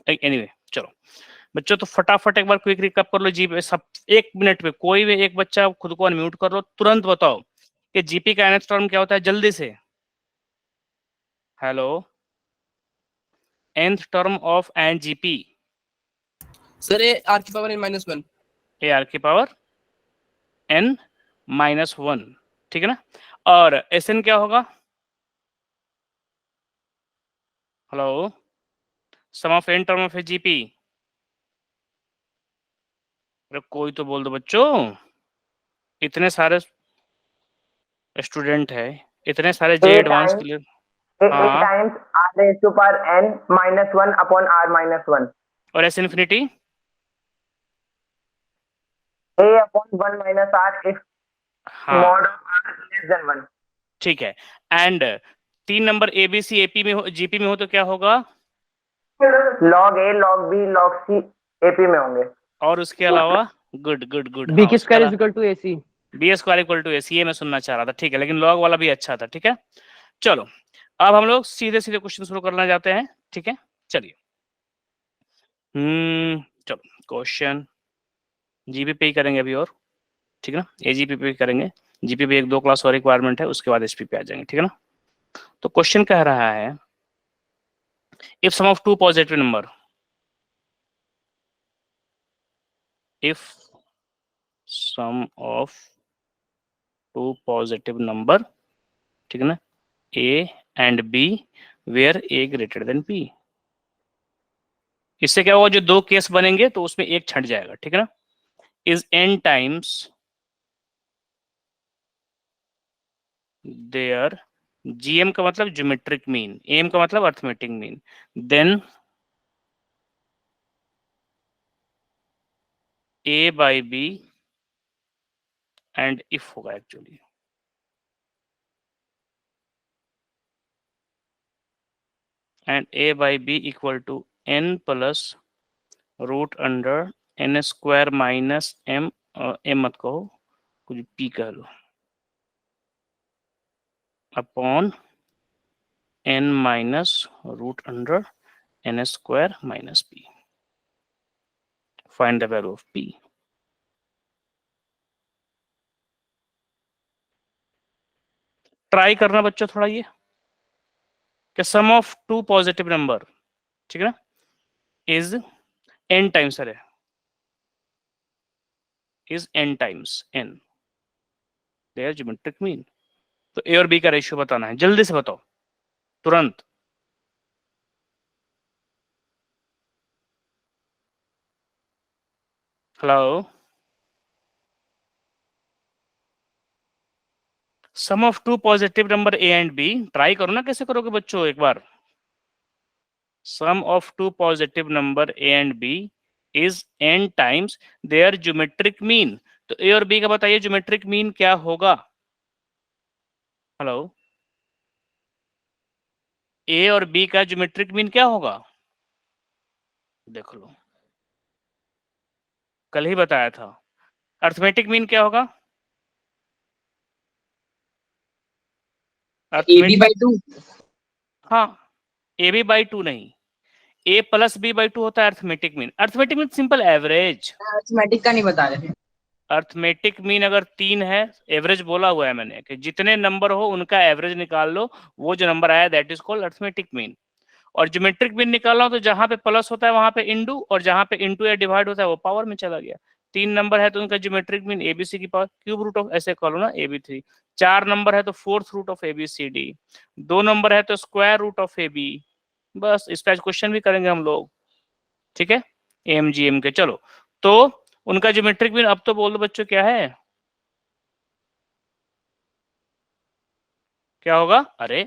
Anyway चलो बच्चों, तो फटाफट एक बार क्विक रिकैप कर लो जी पे, सब 1 मिनट में कोई भी एक बच्चा खुद को अनम्यूट कर लो, तुरंत बताओ कि जीपी का nth टर्म क्या होता है, जल्दी से। Hello, nth term of an GP sir A R की पावर n-1, ए आर की पावर n-1, ठीक है ना। और एस एन क्या होगा, hello, sum of n term of a GP. अरे कोई तो बोल दो बच्चों, इतने सारे स्टूडेंट है, इतने सारे जे एडवांस के लिए। हाँ, times r raised to power n-1 upon r-1, और S infinity a upon 1 minus r if हाँ, mod of r less than 1. ठीक है। एंड 3 नंबर एबीसी एपी में हो, जीपी में हो तो क्या होगा, log a log b log c ap में होंगे। और उसके अलावा गुड गुड गुड, बी की square is equal to AC, B square equal to AC, ये मैं सुनना चाह रहा था, ठीक है, लेकिन लॉग वाला भी अच्छा था, ठीक है। चलो अब हम लोग सीधे सीधे क्वेश्चन शुरू करना चाहते हैं, ठीक है, चलिए। चलो क्वेश्चन जीपी पे ही करेंगे अभी, और ठीक है ना, एजीपी पे ही करेंगे, जीपी पे 1-2 क्लास और रिक्वायरमेंट है, उसके बाद एसपी पे आ जाएंगे, ठीक है ना। तो क्वेश्चन कह रहा है, if sum of 2 positive number, if sum of 2 positive number, ठीक है ना, a and b where a greater than b, इससे क्या होगा, जो 2 केस बनेंगे तो उसमें एक छट जाएगा, ठीक है ना। Is n times there, gm का मतलब ज्योमेट्रिक मीन, m का मतलब arithmetic mean, then a by b and if होगा actually, and a by b equal to n plus root under n square minus m, m मत कहो, कुछ p कह लो, upon n minus root under n square minus p, find the value of p। Try करना बच्चों थोड़ा ये, कि सम ऑफ 2 पॉजिटिव नंबर, ठीक है ना, इज n टाइम्स, अरे is n times n there geometric mean. तो a और b का रेशियो बताना है, जल्दी से बताओ तुरंत। Hello, sum of 2 positive number a and b, try करो ना, कैसे करोगे बच्चों एक बार। Sum of 2 positive number a and b is n times there geometric mean. तो a और b का बताइए ज्योमेट्रिक मीन क्या होगा। हेलो, a और b का ज्योमेट्रिक मीन क्या होगा, देख लो, कल ही बताया था। अर्थमेटिक मीन क्या होगा, AB by 2, हाँ, ab by 2 नहीं, a प्लस b by 2 होता है arithmetic mean. Arithmetic mean simple average, arithmetic का नहीं बता रहे थे। अर्थमेटिक मीन अगर 3 है, एवरेज बोला हुआ है मैंने कि जितने नंबर हो उनका एवरेज निकाल लो, वो जो नंबर आया that is called arithmetic mean. और ज्योमेट्रिक मीन निकालना हो तो जहां पे प्लस होता है वहां पे इंटू, और जहां पे इंटू या डिवाइड होता है वो पावर में चला गया। 3 नंबर है तो उनका ज्योमेट्रिक मीन एबीसी की पावर क्यूब रूट ऑफ, ऐसे कॉलो ना ab3। 4 नंबर है तो fourth root of ABCD, 2 number है तो स्क्वायर रूट ऑफ एबी। बस इस पे क्वेश्चन भी करेंगे हम लोग, ठीक है, एमजीएम के। चलो तो उनका ज्योमेट्रिक मीन अब तो बोल दो बच्चों क्या है, क्या होगा, अरे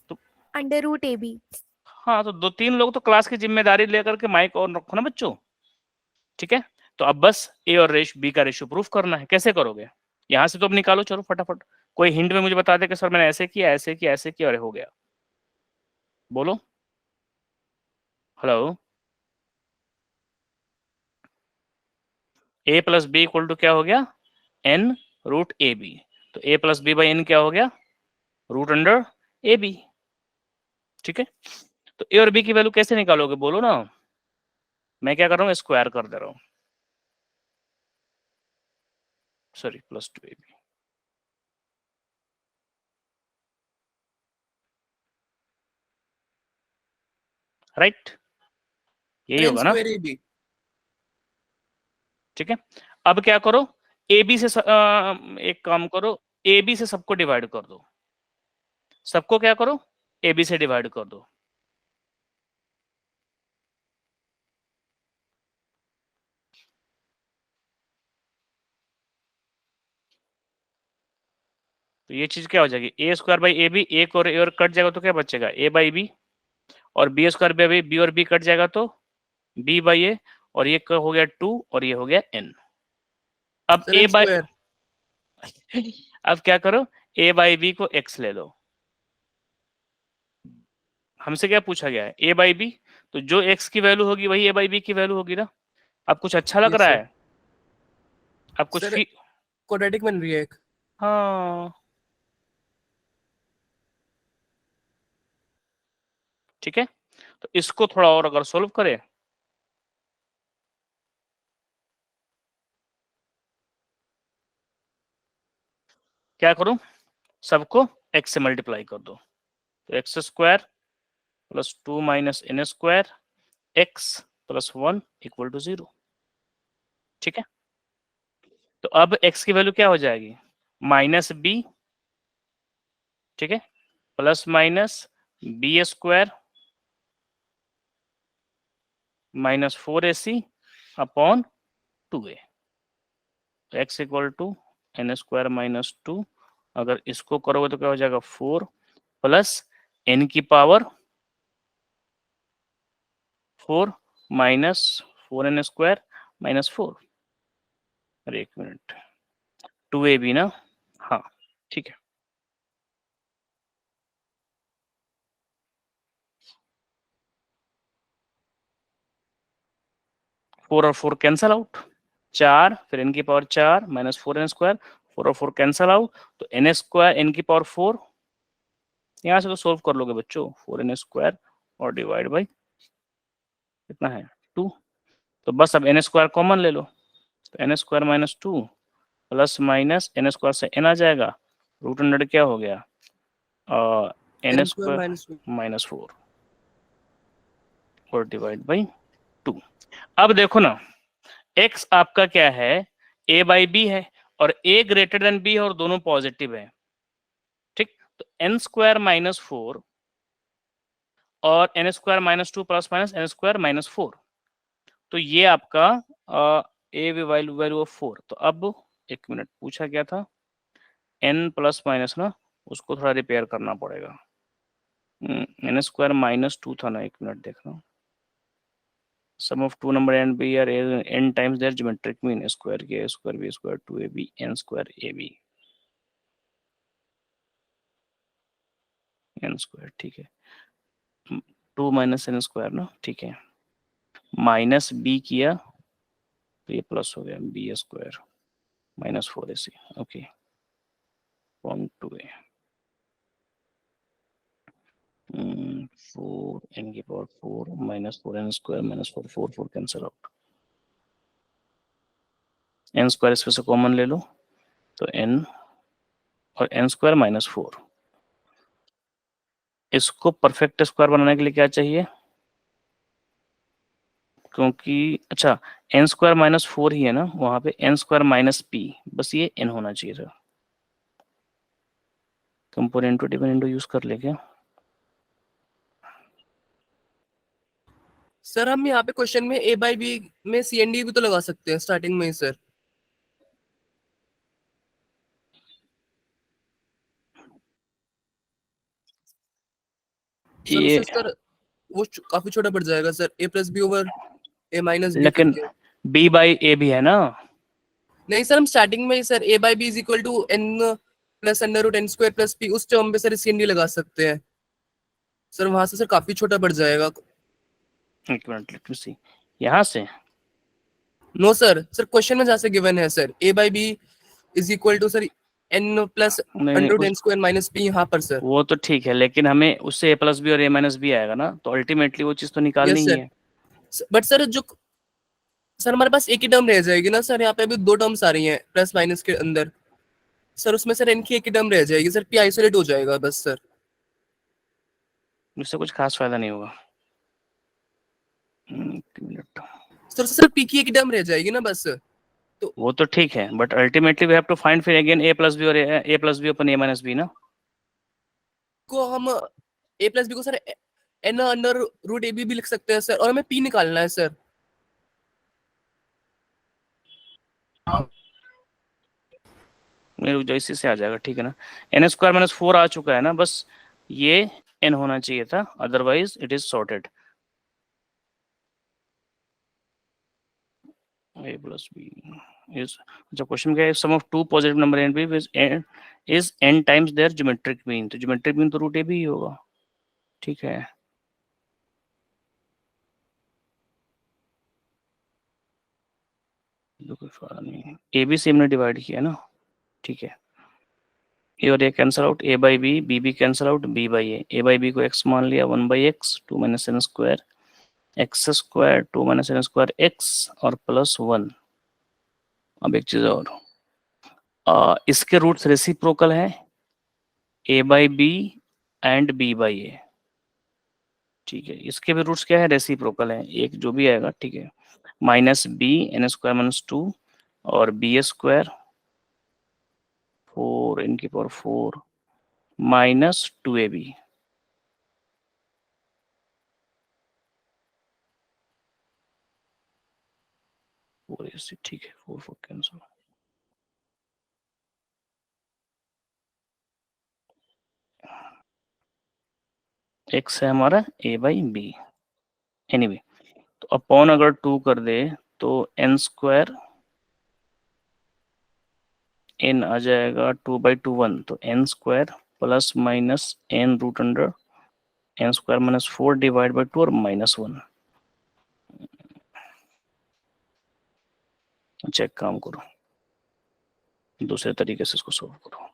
तो अंडर रूट ए बी। हाँ, तो 2-3 लोग तो क्लास की जिम्मेदारी लेकर के माइक ऑन रखो ना बच्चों, ठीक है। तो अब बस ए और बी का रेशियो प्रूफ करना है, कैसे करोगे, यहां से तो अब निकालो, चलो फटाफट। कोई हिंट में मुझे बता दे कि सर मैंने ऐसे किया ऐसे किया ऐसे किया और हो गया, बोलो। Hello, a plus B equal to क्या हो गया, n रूट ए बी। तो a plus B by N क्या हो गया, रूट अंडर ए बी, ठीक है। तो ए और बी की वैल्यू कैसे निकालोगे बोलो ना। मैं क्या कर रहा हूँ, स्क्वायर कर दे रहा हूँ, सॉरी प्लस 2ab, राइट, यही होगा ना। Square AB। ठीक है, अब क्या करो, ए बी से एक काम करो, ए बी से सबको डिवाइड कर दो, सबको क्या करो, ए बी से डिवाइड कर दो। तो ये चीज क्या हो जाएगी, ए स्क्वायर बाई ए बी, एक और ए और कट जाएगा तो क्या बचेगा, ए बाई बी, और बी स्क्वायर बाई बी और बी कट जाएगा तो बी बाई ए, और ये हो गया 2 और ये हो गया n। अब sir A N by, square. अब क्या करो, ए बाई बी को x ले लो, हमसे क्या पूछा गया है, ए बाई बी, तो जो x की वैल्यू होगी वही ए बाई बी की वैल्यू होगी ना। अब कुछ अच्छा लग यस रहा सर। है, अब कुछ सर क्वाड्रेटिक बन रही है एक। हाँ ठीक है, तो इसको थोड़ा और अगर सोल्व करें, क्या करूं, सबको x से मल्टीप्लाई कर दो, तो x square plus 2 minus n square x plus 1 equal to 0। ठीक है, तो अब x की वैल्यू क्या हो जाएगी, माइनस बी, ठीक है, plus minus b square minus 4ac upon 2a, x equal to n square minus 2, अगर इसको करोगे तो क्या हो जाएगा 4 प्लस n की power 4 minus 4n square minus 4, अरे एक मिनट, 2ab ना, हाँ ठीक है, फोर और 4 कैंसल आउट, 4 फिर n की पावर 4 माइनस 4n स्क्वायर, 4 और 4 कैंसल आउट, तो n स्क्वायर n की पावर 4, यहाँ से तो सोल्व कर लोगे बच्चों, 4n स्क्वायर और डिवाइड बाई कितना है 2, तो बस अब n स्क्वायर कॉमन ले लो, तो n square minus 2 plus minus n square से n आ जाएगा, रूट अंडर क्या हो गया, n n square square minus minus 4 और डिवाइड बाई 2। अब देखो ना, x आपका क्या है, a बाई बी है, और a ग्रेटर देन b है, और दोनों पॉजिटिव है, ठीक, तो n स्क्वायर माइनस 4 और n square minus 2 plus minus n square minus 4, तो ये आपका a वैल्यू ऑफ 4, तो अब एक मिनट पूछा गया था n प्लस माइनस ना, उसको थोड़ा रिपेयर करना पड़ेगा, n स्क्वायर माइनस 2 था ना, एक मिनट देखना, sum of two number n b are n times their geometric mean, square a square b square 2ab n square ab n square, ठीक है, 2 माइनस n स्क्वायर ना, ठीक है, माइनस b किया तो ये प्लस हो गया b square minus 4ac, okay, 2a 4 n की power 4 minus 4n square minus 4 4 4 cancel out, n square इसमें से कॉमन ले लो, तो n और n स्क्वायर माइनस 4, इसको परफेक्ट स्क्वायर बनाने के लिए क्या चाहिए, क्योंकि अच्छा n स्क्वायर माइनस 4 ही है ना, वहां पे n स्क्वायर माइनस p, बस ये n होना चाहिए था, कंपोनेंट टू डिपेंडेंट यूज कर ले क्या, सर हम यहाँ पे क्वेश्चन में ए बाई बी में सी एन डी भी तो लगा सकते हैं स्टार्टिंग में ही सर। सर ये उससे सर वो काफी छोटा पड़ जाएगा सर, ए प्लस बी ओवर ए माइनस बी लेकिन करके। b बाई ए भी है ना, नहीं सर, हम स्टार्टिंग में ही sir a by b is equal to n plus under root n square plus p, उस टर्म पे सर सी एन डी लगा सकते हैं सर, वहां से सर काफी छोटा पड़ जाएगा। एक मिनट लेट मी सी, यहाँ से नो सर, सर क्वेश्चन में जहाँ से गिवन है sir a by b is equal to sir n plus नहीं अंडर रूट उस एन स्क्वायर माइनस पी यहाँ पर सर। वो तो ठीक है, लेकिन हमें उससे a प्लस बी और a माइनस बी आएगा ना, तो अल्टीमेटली वो चीज तो निकालनी यस ही सर, है। बट सर जो सर हमारे पास एक ही टर्म रह जाएगी ना सर, यहाँ पे अभी दो टर्म्स आ रही हैं प्लस माइनस के अंदर सर, उसमें सर n की एक ही टर्म रह जाएगी सर, p आइसोलेट हो जाएगा बस सर। इससे कुछ खास फायदा नहीं होगा। एक मिनट। सर p की एक ही टर्म रह जाएगी ना बस। तो वो तो ठीक है, but ultimately we have to find फिर अगेन a प्लस बी और a plus b upon a minus b ना। को हम a प्लस बी को सर n अंडर रूट ए बी भी लिख सकते हैं सर, और हमें p निकालना है सर। मेरे जो इसी से आ जाएगा, ठीक है ना। एन स्क्वायर माइनस 4 आ चुका है ना, बस ये n होना चाहिए था, otherwise it is sorted. a plus b is, जो क्वेश्चन क्या है, sum of two positive number and b is n times there geometric mean, तो ज्योमेट्रिक मीन तो रूट ए बी ही होगा, ठीक है। तो कोई फायदा नहीं है, ए बी से हमने डिवाइड किया ना, ठीक है। ए और a cancel out, a by b, b b cancel out, b by a by B को x मान लिया, 1 by x, 2 minus n square, x square, 2 minus n square x और प्लस 1। अब एक चीज और, इसके रूट्स रेसिप्रोकल है, a by b and b by a, ठीक है। इसके भी रूट्स क्या है, रेसिप्रोकल है, एक जो भी आएगा, ठीक है। Minus b n square minus 2 और बी स्क्वायर 4 n की पावर 4 माइनस 2ab, ठीक है। 4 4 कैंसिल, x है हमारा a बाई बी, एनीवे। तो अपॉन अगर 2 कर दे तो n स्क्वायर, n आ जाएगा 2 बाई 2 1, तो n square plus minus n root under n square minus 4 divide by 2 और माइनस 1। चेक काम करो, दूसरे तरीके से इसको सोल्व करो।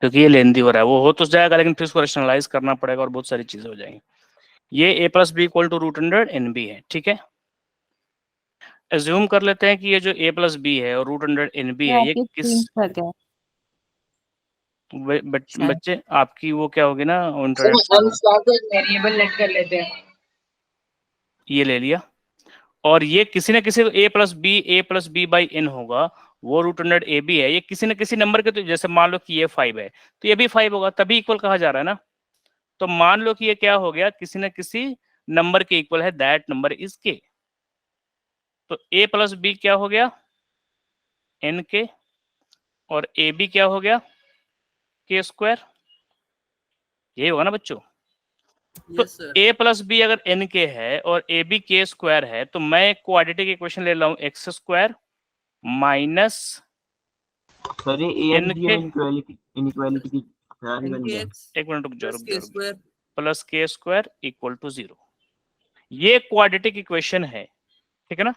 क्योंकि ये लेंदी हो रहा है, वो हो तो जाएगा, लेकिन फिर उसको रैशनलाइज करना पड़ेगा और बहुत सारी चीजें हो जाएंगी। ये a plus B equal to root under n b है, ठीक है। एज्यूम कर लेते हैं कि ये जो a प्लस बी है और रूट अंडर एन बी है, ये आपकी किस स्क्रीन पर है शायद। बच्चे आपकी वो क्या होगी ना, सर इंटरनेट हम स्लॉट एक वेरिएबल लेट कर लेते हैं। ये ले लिया, और ये किसी न किसी a plus B by n होगा, वो रूट अंडर ए बी है, ये किसी न किसी नंबर के, तो जैसे मान लो कि ये 5 है तो ये भी 5 होगा, तभी इक्वल कहा जा रहा है ना। तो मान लो कि ये क्या हो गया, किसी न किसी नंबर के इक्वल है, दैट नंबर इज के। तो a प्लस बी क्या हो गया, एन के, और ए बी क्या हो गया, के स्क्वायर, ये होगा ना बच्चों। तो yes sir, a plus b अगर n के है और ए बी के स्क्वायर है, तो मैं क्वाड्रेटिक इक्वेशन ले रहा हूं एक्स स्क्वायर माइनस सर ये ए एंड एन बी के, इनइक्वालिटी की ख्याल बन गया। एक मिनट रुक जाओ, प्लस के स्क्वायर प्लस के स्क्वायर इक्वल टू 0, ये क्वाड्रेटिक इक्वेशन है, ठीक है ना।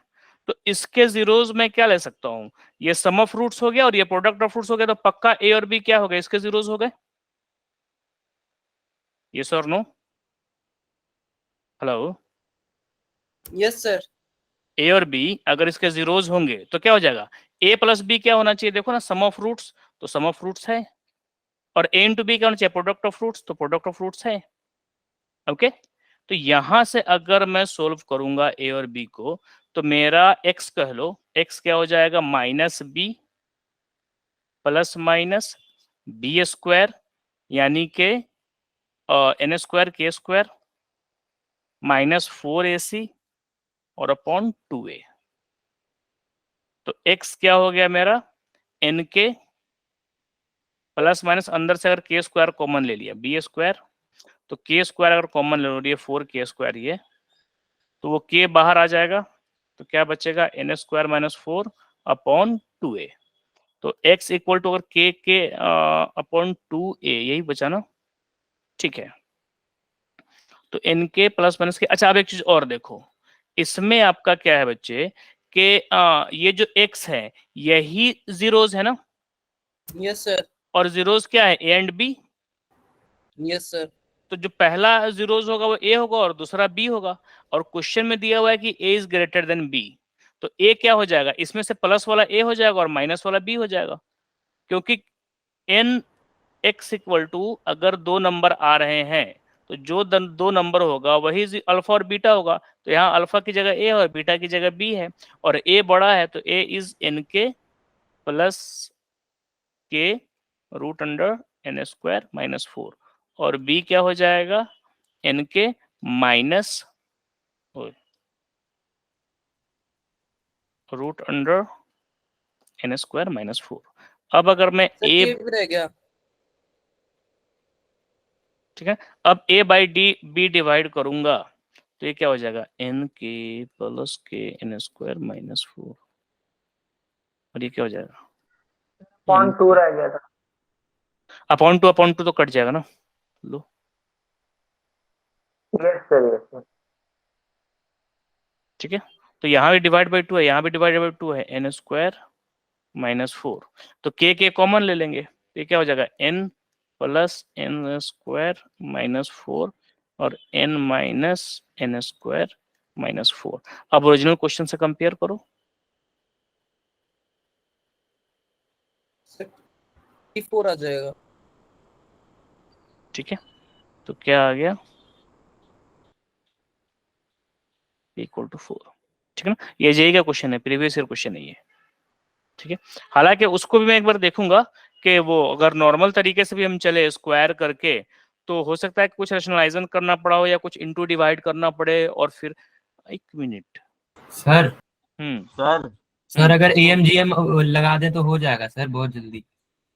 तो इसके जीरोस में क्या ले सकता हूं, ये सम ऑफ रूट्स हो गया और ये प्रोडक्ट ऑफ रूट्स हो गया, तो पक्का ए और बी क्या हो गए, इसके जीरोस हो गए। यस और नो, हेलो। यस सर, ए और बी अगर इसके जीरोस होंगे तो क्या हो जाएगा, ए प्लस बी क्या होना चाहिए, देखो ना सम ऑफ रूट्स, तो सम ऑफ रूट्स है, और ए इंटू बी क्या होना चाहिए, प्रोडक्ट ऑफ रूट्स, तो प्रोडक्ट ऑफ रूट्स है। ओके, तो यहां से अगर मैं सोल्व करूंगा ए और बी को, तो मेरा एक्स कह लो, एक्स क्या हो जाएगा, minus b plus minus b square, यानी के एन स्क्वायर के स्क्वायर माइनस 4ac और अपॉन 2a। तो x क्या हो गया मेरा, एन के प्लस माइनस अंदर से अगर के स्क्वायर कॉमन ले लिया बी स्क्वायर, तो के स्क्वायर अगर कॉमन ले लो, ये 4k स्क्वायर, ये तो वो के बाहर आ जाएगा, तो क्या बचेगा N square minus 4 upon 2a। तो x इक्वल टू अगर के अपॉन 2a, यही बचा ना, ठीक है। तो एन के प्लस माइनस के। अच्छा अब एक चीज और देखो, इसमें आपका क्या है बच्चे कि ये जो x है यही जीरोस है ना, यस सर, और जीरोस क्या है, a and b. Yes sir. तो जो पहला जीरोस होगा वो ए होगा और दूसरा बी होगा, और क्वेश्चन में दिया हुआ है कि ए इज ग्रेटर देन बी, तो ए क्या हो जाएगा, इसमें से प्लस वाला ए हो जाएगा और माइनस वाला बी हो जाएगा, क्योंकि एन एक्स इक्वल टू अगर दो नंबर आ रहे हैं तो जो दो नंबर होगा वही अल्फा और बीटा होगा, तो यहाँ अल्फा की जगह ए और बीटा की जगह बी है, और ए बड़ा है तो ए इज एन के प्लस के root under n square minus 4, और बी क्या हो जाएगा एन के minus root under n square minus 4। अब अगर मैं सर ए, के भी रह गया, ठीक है, अब a by d b divide करूंगा तो ये क्या हो जाएगा एन के प्लस के एन स्क्वायर माइनस 4, और ये क्या हो जाएगा पॉइंट 2 रह गया था। अपॉन टू तो कट जाएगा ना, लो यस सर, यस सर। ठीक है। तो यहाँ भी डिवाइड बाई 2 है, यहाँ भी डिवाइड बाई 2 है, एन स्क्वायर माइनस 4, तो के कॉमन ले लेंगे, तो ये क्या हो जाएगा n plus n square minus 4 और n minus n square minus 4। अब ओरिजिनल क्वेश्चन से कंपेयर करो, सर 4 आ जाएगा। ठीक है, तो क्या आ गया इक्वल टू 4, ठीक है ना। ये जेई का क्वेश्चन है, प्रीवियस ईयर क्वेश्चन नहीं है, ठीक है। हालांकि उसको भी मैं एक बार देखूंगा कि वो अगर नॉर्मल तरीके से भी हम चले स्क्वायर करके, तो हो सकता है कि कुछ रैशनलाइजेशन करना पड़ा हो या कुछ इनटू डिवाइड करना पड़े, और फिर एक मिनट सर सर सर अगर एएमजीएम लगा दे तो हो जाएगा सर बहुत जल्दी।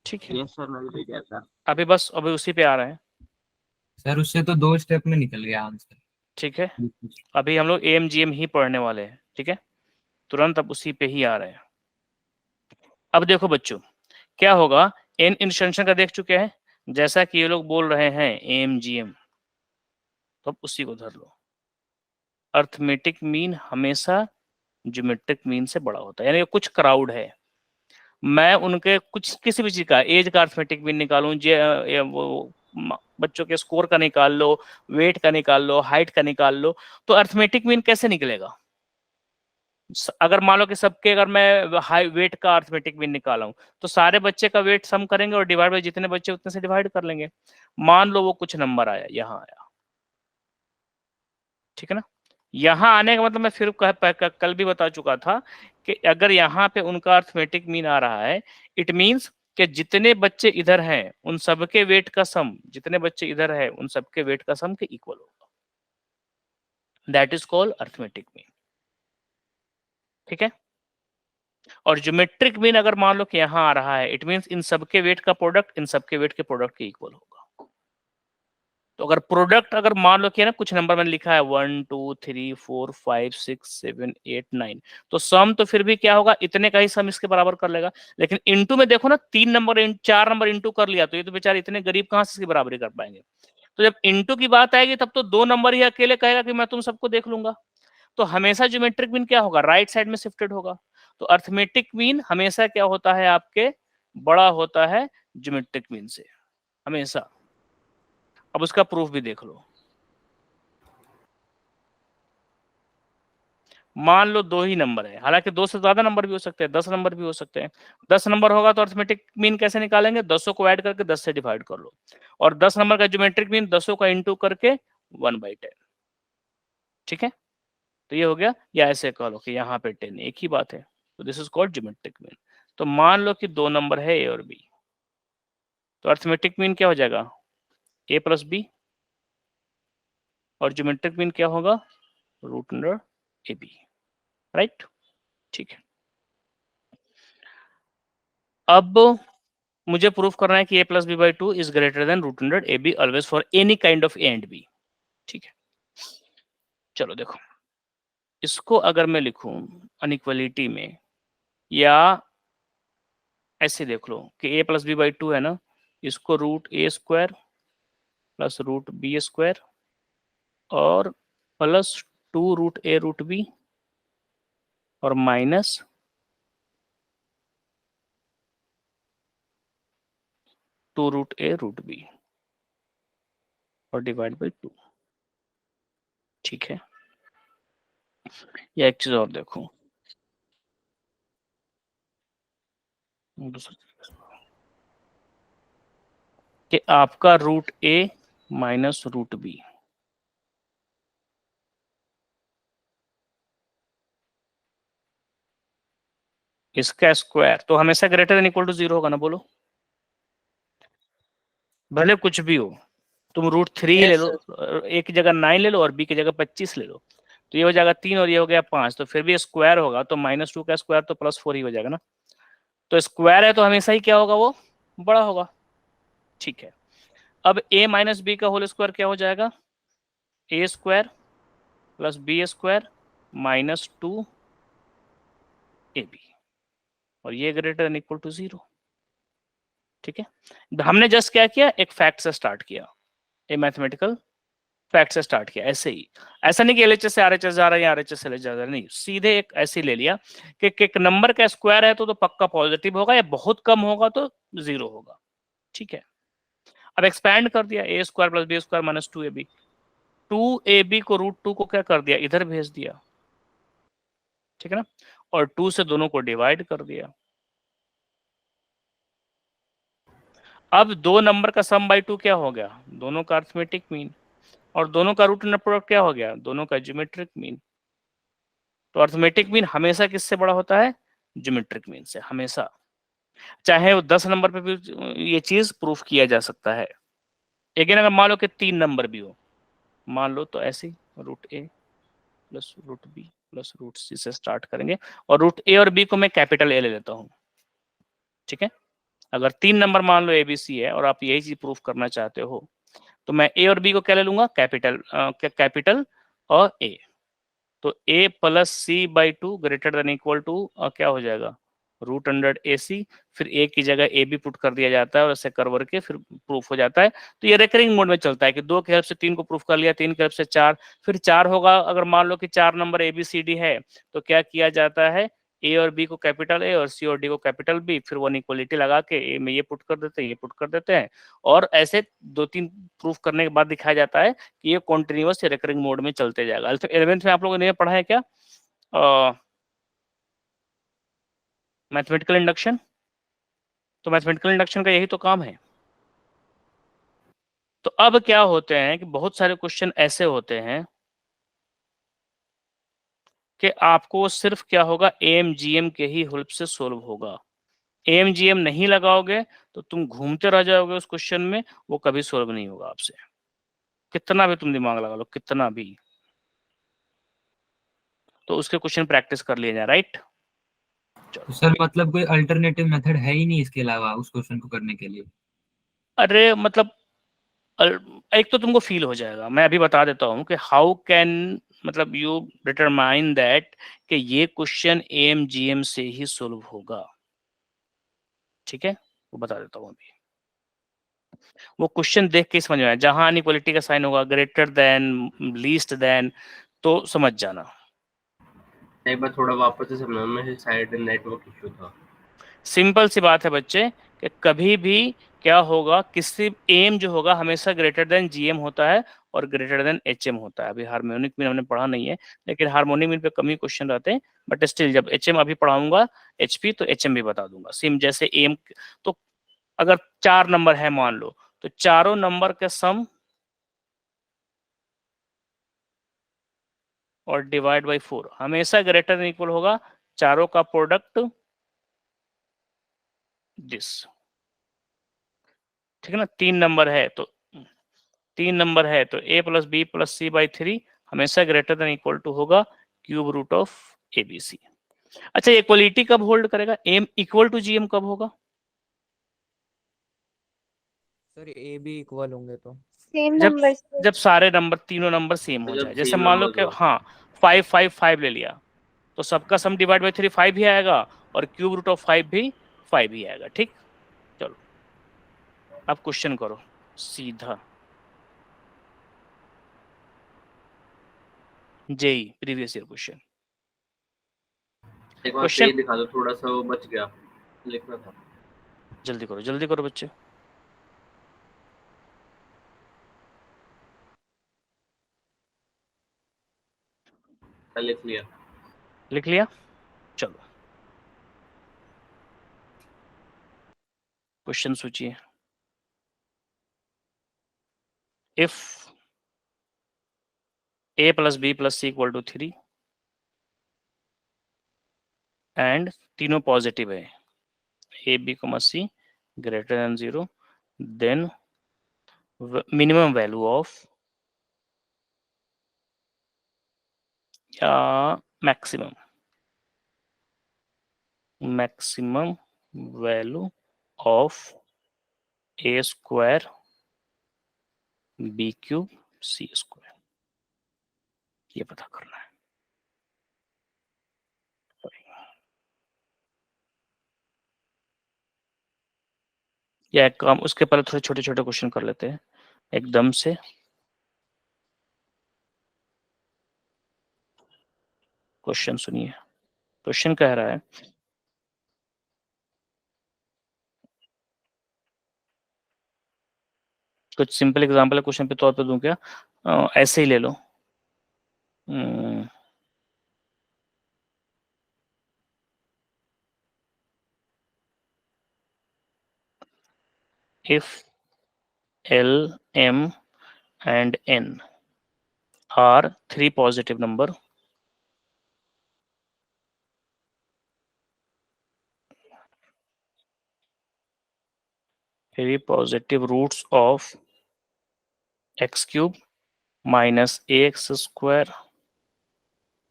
ठीक है, यस सर, मैं भी गया था। अभी बस अभी उसी पे आ रहे हैं, सर उससे तो 2 स्टेप में निकल गया आंसर। ठीक है। अभी हम लोग एएमजीएम ही पढ़ने वाले हैं, ठीक है, तुरंत अब उसी पे ही आ रहे हैं। अब देखो बच्चों क्या होगा, एन इंस्टेंशन का देख चुके हैं, जैसा कि ये लोग बोल रहे हैं एएमजीएम, तो अब उसी को धर लो। अर्थमेटिक मीन हमेशा ज्योमेट्रिक मीन से बड़ा होता है, यानी कुछ क्राउड है, मैं उनके कुछ किसी भी चीज का एज का अर्थमेटिक मीन निकालूं, वो बच्चों के स्कोर का निकाल लो, वेट का निकाल लो, हाइट का निकाल लो, तो अर्थमेटिक मीन कैसे निकलेगा। अगर मान लो कि सबके अगर मैं हाई वेट का अर्थमेटिक मीन निकाला हूं, तो सारे बच्चे का वेट सम करेंगे और डिवाइड बाय जितने बच्चे उतने से डिवाइड कर लेंगे। मान लो वो कुछ नंबर आया, यहाँ आया, ठीक है ना। यहाँ आने का मतलब मैं फिर कल भी बता चुका था कि अगर यहाँ पे उनका अर्थमेटिक मीन आ रहा है, इट मींस कि जितने बच्चे इधर हैं उन सबके वेट का सम, जितने बच्चे इधर है उन सबके वेट का सम के इक्वल होगा, that is called arithmetic mean, ठीक है। और ज्योमेट्रिक मीन अगर मान लो कि यहाँ आ रहा है, इट मींस इन सबके वेट का प्रोडक्ट इन सबके वेट के प्रोडक्ट के इक्वल होगा। तो अगर प्रोडक्ट अगर मान लो कि ना कुछ नंबर मैंने लिखा है 1 2 3 4 5 6 7 8 9, तो सम तो फिर भी क्या होगा, इतने का ही सम इसके बराबर कर लेगा। लेकिन इनटू में देखो ना, 3 नंबर 4 नंबर इनटू कर लिया, तो ये तो बेचारे इतने गरीब कहाँ से इसकी बराबरी कर पाएंगे। तो जब इनटू की बात आएगी तब तो 2 नंबर ही अकेले कहेगा कि मैं तुम सबको देख लूंगा, तो हमेशा ज्योमेट्रिक मीन क्या होगा, राइट साइड में शिफ्टेड होगा। तो अर्थमेटिक मीन हमेशा क्या होता है आपके, बड़ा होता है ज्योमेट्रिक मीन से हमेशा। अब उसका प्रूफ भी देख लो, मान लो 2 ही नंबर है, हालांकि 2 से ज्यादा नंबर भी हो सकते हैं, 10 नंबर भी हो सकते हैं। 10 नंबर होगा तो अर्थमेटिक मीन कैसे निकालेंगे, 10 को ऐड करके 10 से डिवाइड कर लो, और 10 नंबर का ज्योमेट्रिक मीन 10 का इंटू करके 1/10, ठीक है। तो ये हो गया, या ऐसे कह लो कि यहाँ पे 10 एक ही बात है, तो this is called geometric mean. तो मान लो कि 2 नंबर है ए और बी, तो अर्थमेटिक मीन क्या हो जाएगा ए प्लस बी, और ज्योमेट्रिक मीन क्या होगा root under a b, right, ठीक है। अब मुझे प्रूफ करना है कि a plus B by two is greater than root under a b always for any kind of a and b. ठीक है, चलो देखो, इसको अगर मैं लिखूं अनइक्वलिटी में, या ऐसे देख लो कि a plus B by two है ना, इसको root a square plus root b square और plus two root a root b और minus two root a root b और डिवाइड बाई टू। ठीक है, या एक चीज और देखो, कि आपका root a minus root b, इसका स्क्वायर तो हमेशा greater than equal to zero होगा ना, बोलो, भले कुछ भी हो। तुम रूट थ्री Yes, ले लो, ए की जगह 9 ले लो और बी की जगह 25 ले लो, तो ये हो जाएगा 3 और ये हो गया 5, तो फिर भी स्क्वायर होगा, तो -2 का स्क्वायर तो +4 ही हो जाएगा ना। तो स्क्वायर है तो हमेशा ही क्या होगा, वो बड़ा होगा। ठीक है, अब a माइनस बी का होल स्क्वायर क्या हो जाएगा, a square plus b square minus 2 a b, और ये ग्रेटर देन इक्वल टू 0। ठीक है, हमने जस्ट क्या किया, एक फैक्ट से स्टार्ट किया, ए मैथमेटिकल फैक्ट से स्टार्ट किया। ऐसे ही, ऐसा नहीं कि एलएचएस से आरएचएस जा रहा है या आरएचएस से एलएचएस जा रहा है, नहीं, सीधे एक ऐसे ले लिया कि एक नंबर का स्क्वायर है तो पक्का पॉजिटिव होगा, या बहुत कम होगा तो 0 होगा। ठीक है, अब एक्सपैंड कर दिया, a square plus b square minus 2ab, 2ab को √2 को क्या कर दिया, इधर भेज दिया। ठीक है ना, और 2 से दोनों को डिवाइड कर दिया। अब दो नंबर का सम बाई 2 क्या हो गया, दोनों का अरिथमेटिक मीन, और दोनों का रूट अंडर प्रोडक्ट क्या हो गया, दोनों का ज्योमेट्रिक मीन। तो अरिथमेटिक मीन हमेशा किससे बड़ा होता है, ज्योमेट्रिक मीन से, हमेशा, चाहे वो 10 नंबर पे भी ये चीज प्रूफ किया जा सकता है। अगेन अगर मान लो कि 3 नंबर भी हो, मान लो, तो ऐसे root a plus root b plus root c से स्टार्ट करेंगे, और रूट ए और बी को मैं कैपिटल ए ले लेता हूँ। ठीक है, अगर 3 नंबर मान लो ए बी सी है और आप यही चीज प्रूफ करना चाहते हो, तो मैं ए और बी को क्या ले लूंगा, कैपिटल और ए, तो a plus c by two greater than equal to क्या हो जाएगा, रूट अंडर ए सी, फिर a की जगह ए बी पुट कर दिया जाता है और ऐसे कर करके फिर प्रूफ हो जाता है। तो ये रेकरिंग मोड में चलता है कि 2 की हेल्प से 3 को प्रूफ कर लिया, 3 की हेल्प से 4, फिर 4 होगा। अगर मान लो कि 4 number a b c d है, तो क्या किया जाता है, ए और बी को कैपिटल ए और सी और डी को कैपिटल बी, फिर वो इक्वलिटी लगा के ए में ये पुट कर देते हैं, ये पुट कर देते हैं, और ऐसे 2-3 प्रूफ करने के बाद दिखाया जाता है कि ये कॉन्टिन्यूअस रिकरिंग मोड में चलते जाएगा। 11th में आप लोगों ने पढ़ा है क्या, मैथमेटिकल इंडक्शन? तो मैथमेटिकल इंडक्शन का यही तो काम है। तो अब क्या होते हैं कि बहुत सारे क्वेश्चन ऐसे होते हैं कि आपको सिर्फ क्या होगा, एएमजीएम के ही हेल्प से सोल्व होगा। एएमजीएम नहीं लगाओगे तो तुम घूमते रह जाओगे उस क्वेश्चन में, वो कभी सोल्व नहीं होगा आपसे, कितना भी तुम दिमाग लगा लो, कितना भी। तो उसके क्वेश्चन प्रैक्टिस कर लिए जाए, राइट। तो सर मतलब कोई अल्टरनेटिव मेथड है ही नहीं इसके अलावा उस क्वेश्चन को करने के लिए? अरे मतलब एक तो तुमको फील हो जाएगा, मैं अभी बता देता हूँ कि हाउ कैन, मतलब यू डिटरमाइन दैट कि ये क्वेश्चन एएमजीएम से ही सोल्व होगा। ठीक है, वो बता देता हूँ अभी। वो क्वेश्चन देख के समझ में आया, जहां अनइक्वालिटी का साइन होगा, ग्रेटर देन, लीस्ट देन, तो समझ जाना। एक बार थोड़ा वापस से समझाना, मुझे शायद नेटवर्क इशू था। सिंपल सी बात है बच्चे कि कभी भी क्या होगा, किसी एम जो होगा हमेशा ग्रेटर देन जीएम होता है और ग्रेटर देन एचएम होता है। अभी हार्मोनिक मीन हमने पढ़ा नहीं है, लेकिन हार्मोनिक मीन पे कम ही क्वेश्चन रहते हैं, बट स्टिल जब एचएम अभी पढ़ाऊंगा एचपी, तो एचएम भी बता दूंगा। सेम जैसे एम, तो अगर 4 नंबर है मान लो, तो चारों नंबर का सम और डिवाइड बाई 4 हमेशा ग्रेटर देन इक्वल होगा चारों का प्रोडक्ट दिस। ठीक है ना, 3 नंबर है तो a plus b plus c by 3 हमेशा ग्रेटर देन इक्वल टू होगा cube root of a b c. अच्छा, इक्वलिटी कब होल्ड करेगा, एम इक्वल टू जीएम कब होगा, सर ए बी इक्वल होंगे तो सेम जब नंबर से। जब सारे नंबर तीनों नंबर सेम हो जब जाए, जैसे same मान लो numbers कि हो। हाँ 5 5 5 ले लिया, तो सबका सम डिवाइड बाई 3 5 ही आएगा, और क्यूब रूट ऑफ 5 भी 5 ही आएगा। ठीक, चलो अब क्वेश्चन करो सीधा, जेई प्रीवियस ईयर क्वेश्चन। एक बार क्वेश्चन सही दिखा दो, थोड़ा सा वो बच गया, लिखना था। जल्दी करो बच्चे। लिख लिया। लिख लिया, चलो क्वेश्चन सोचिए। If a plus b plus c equal to 3 and तीनों पॉजिटिव है, a b c greater than 0, then minimum value of maximum value of a square b cube c square, ये पता करना है। या एक काम, उसके पहले थोड़े छोटे छोटे क्वेश्चन कर लेते हैं एकदम से। क्वेश्चन सुनिए, क्वेश्चन कह रहा है कुछ सिंपल एग्जांपल है क्वेश्चन पे तौर पे दूं क्या? ऐसे ही ले लो। if L, M and N are three positive number, three positive roots of x cube minus ax square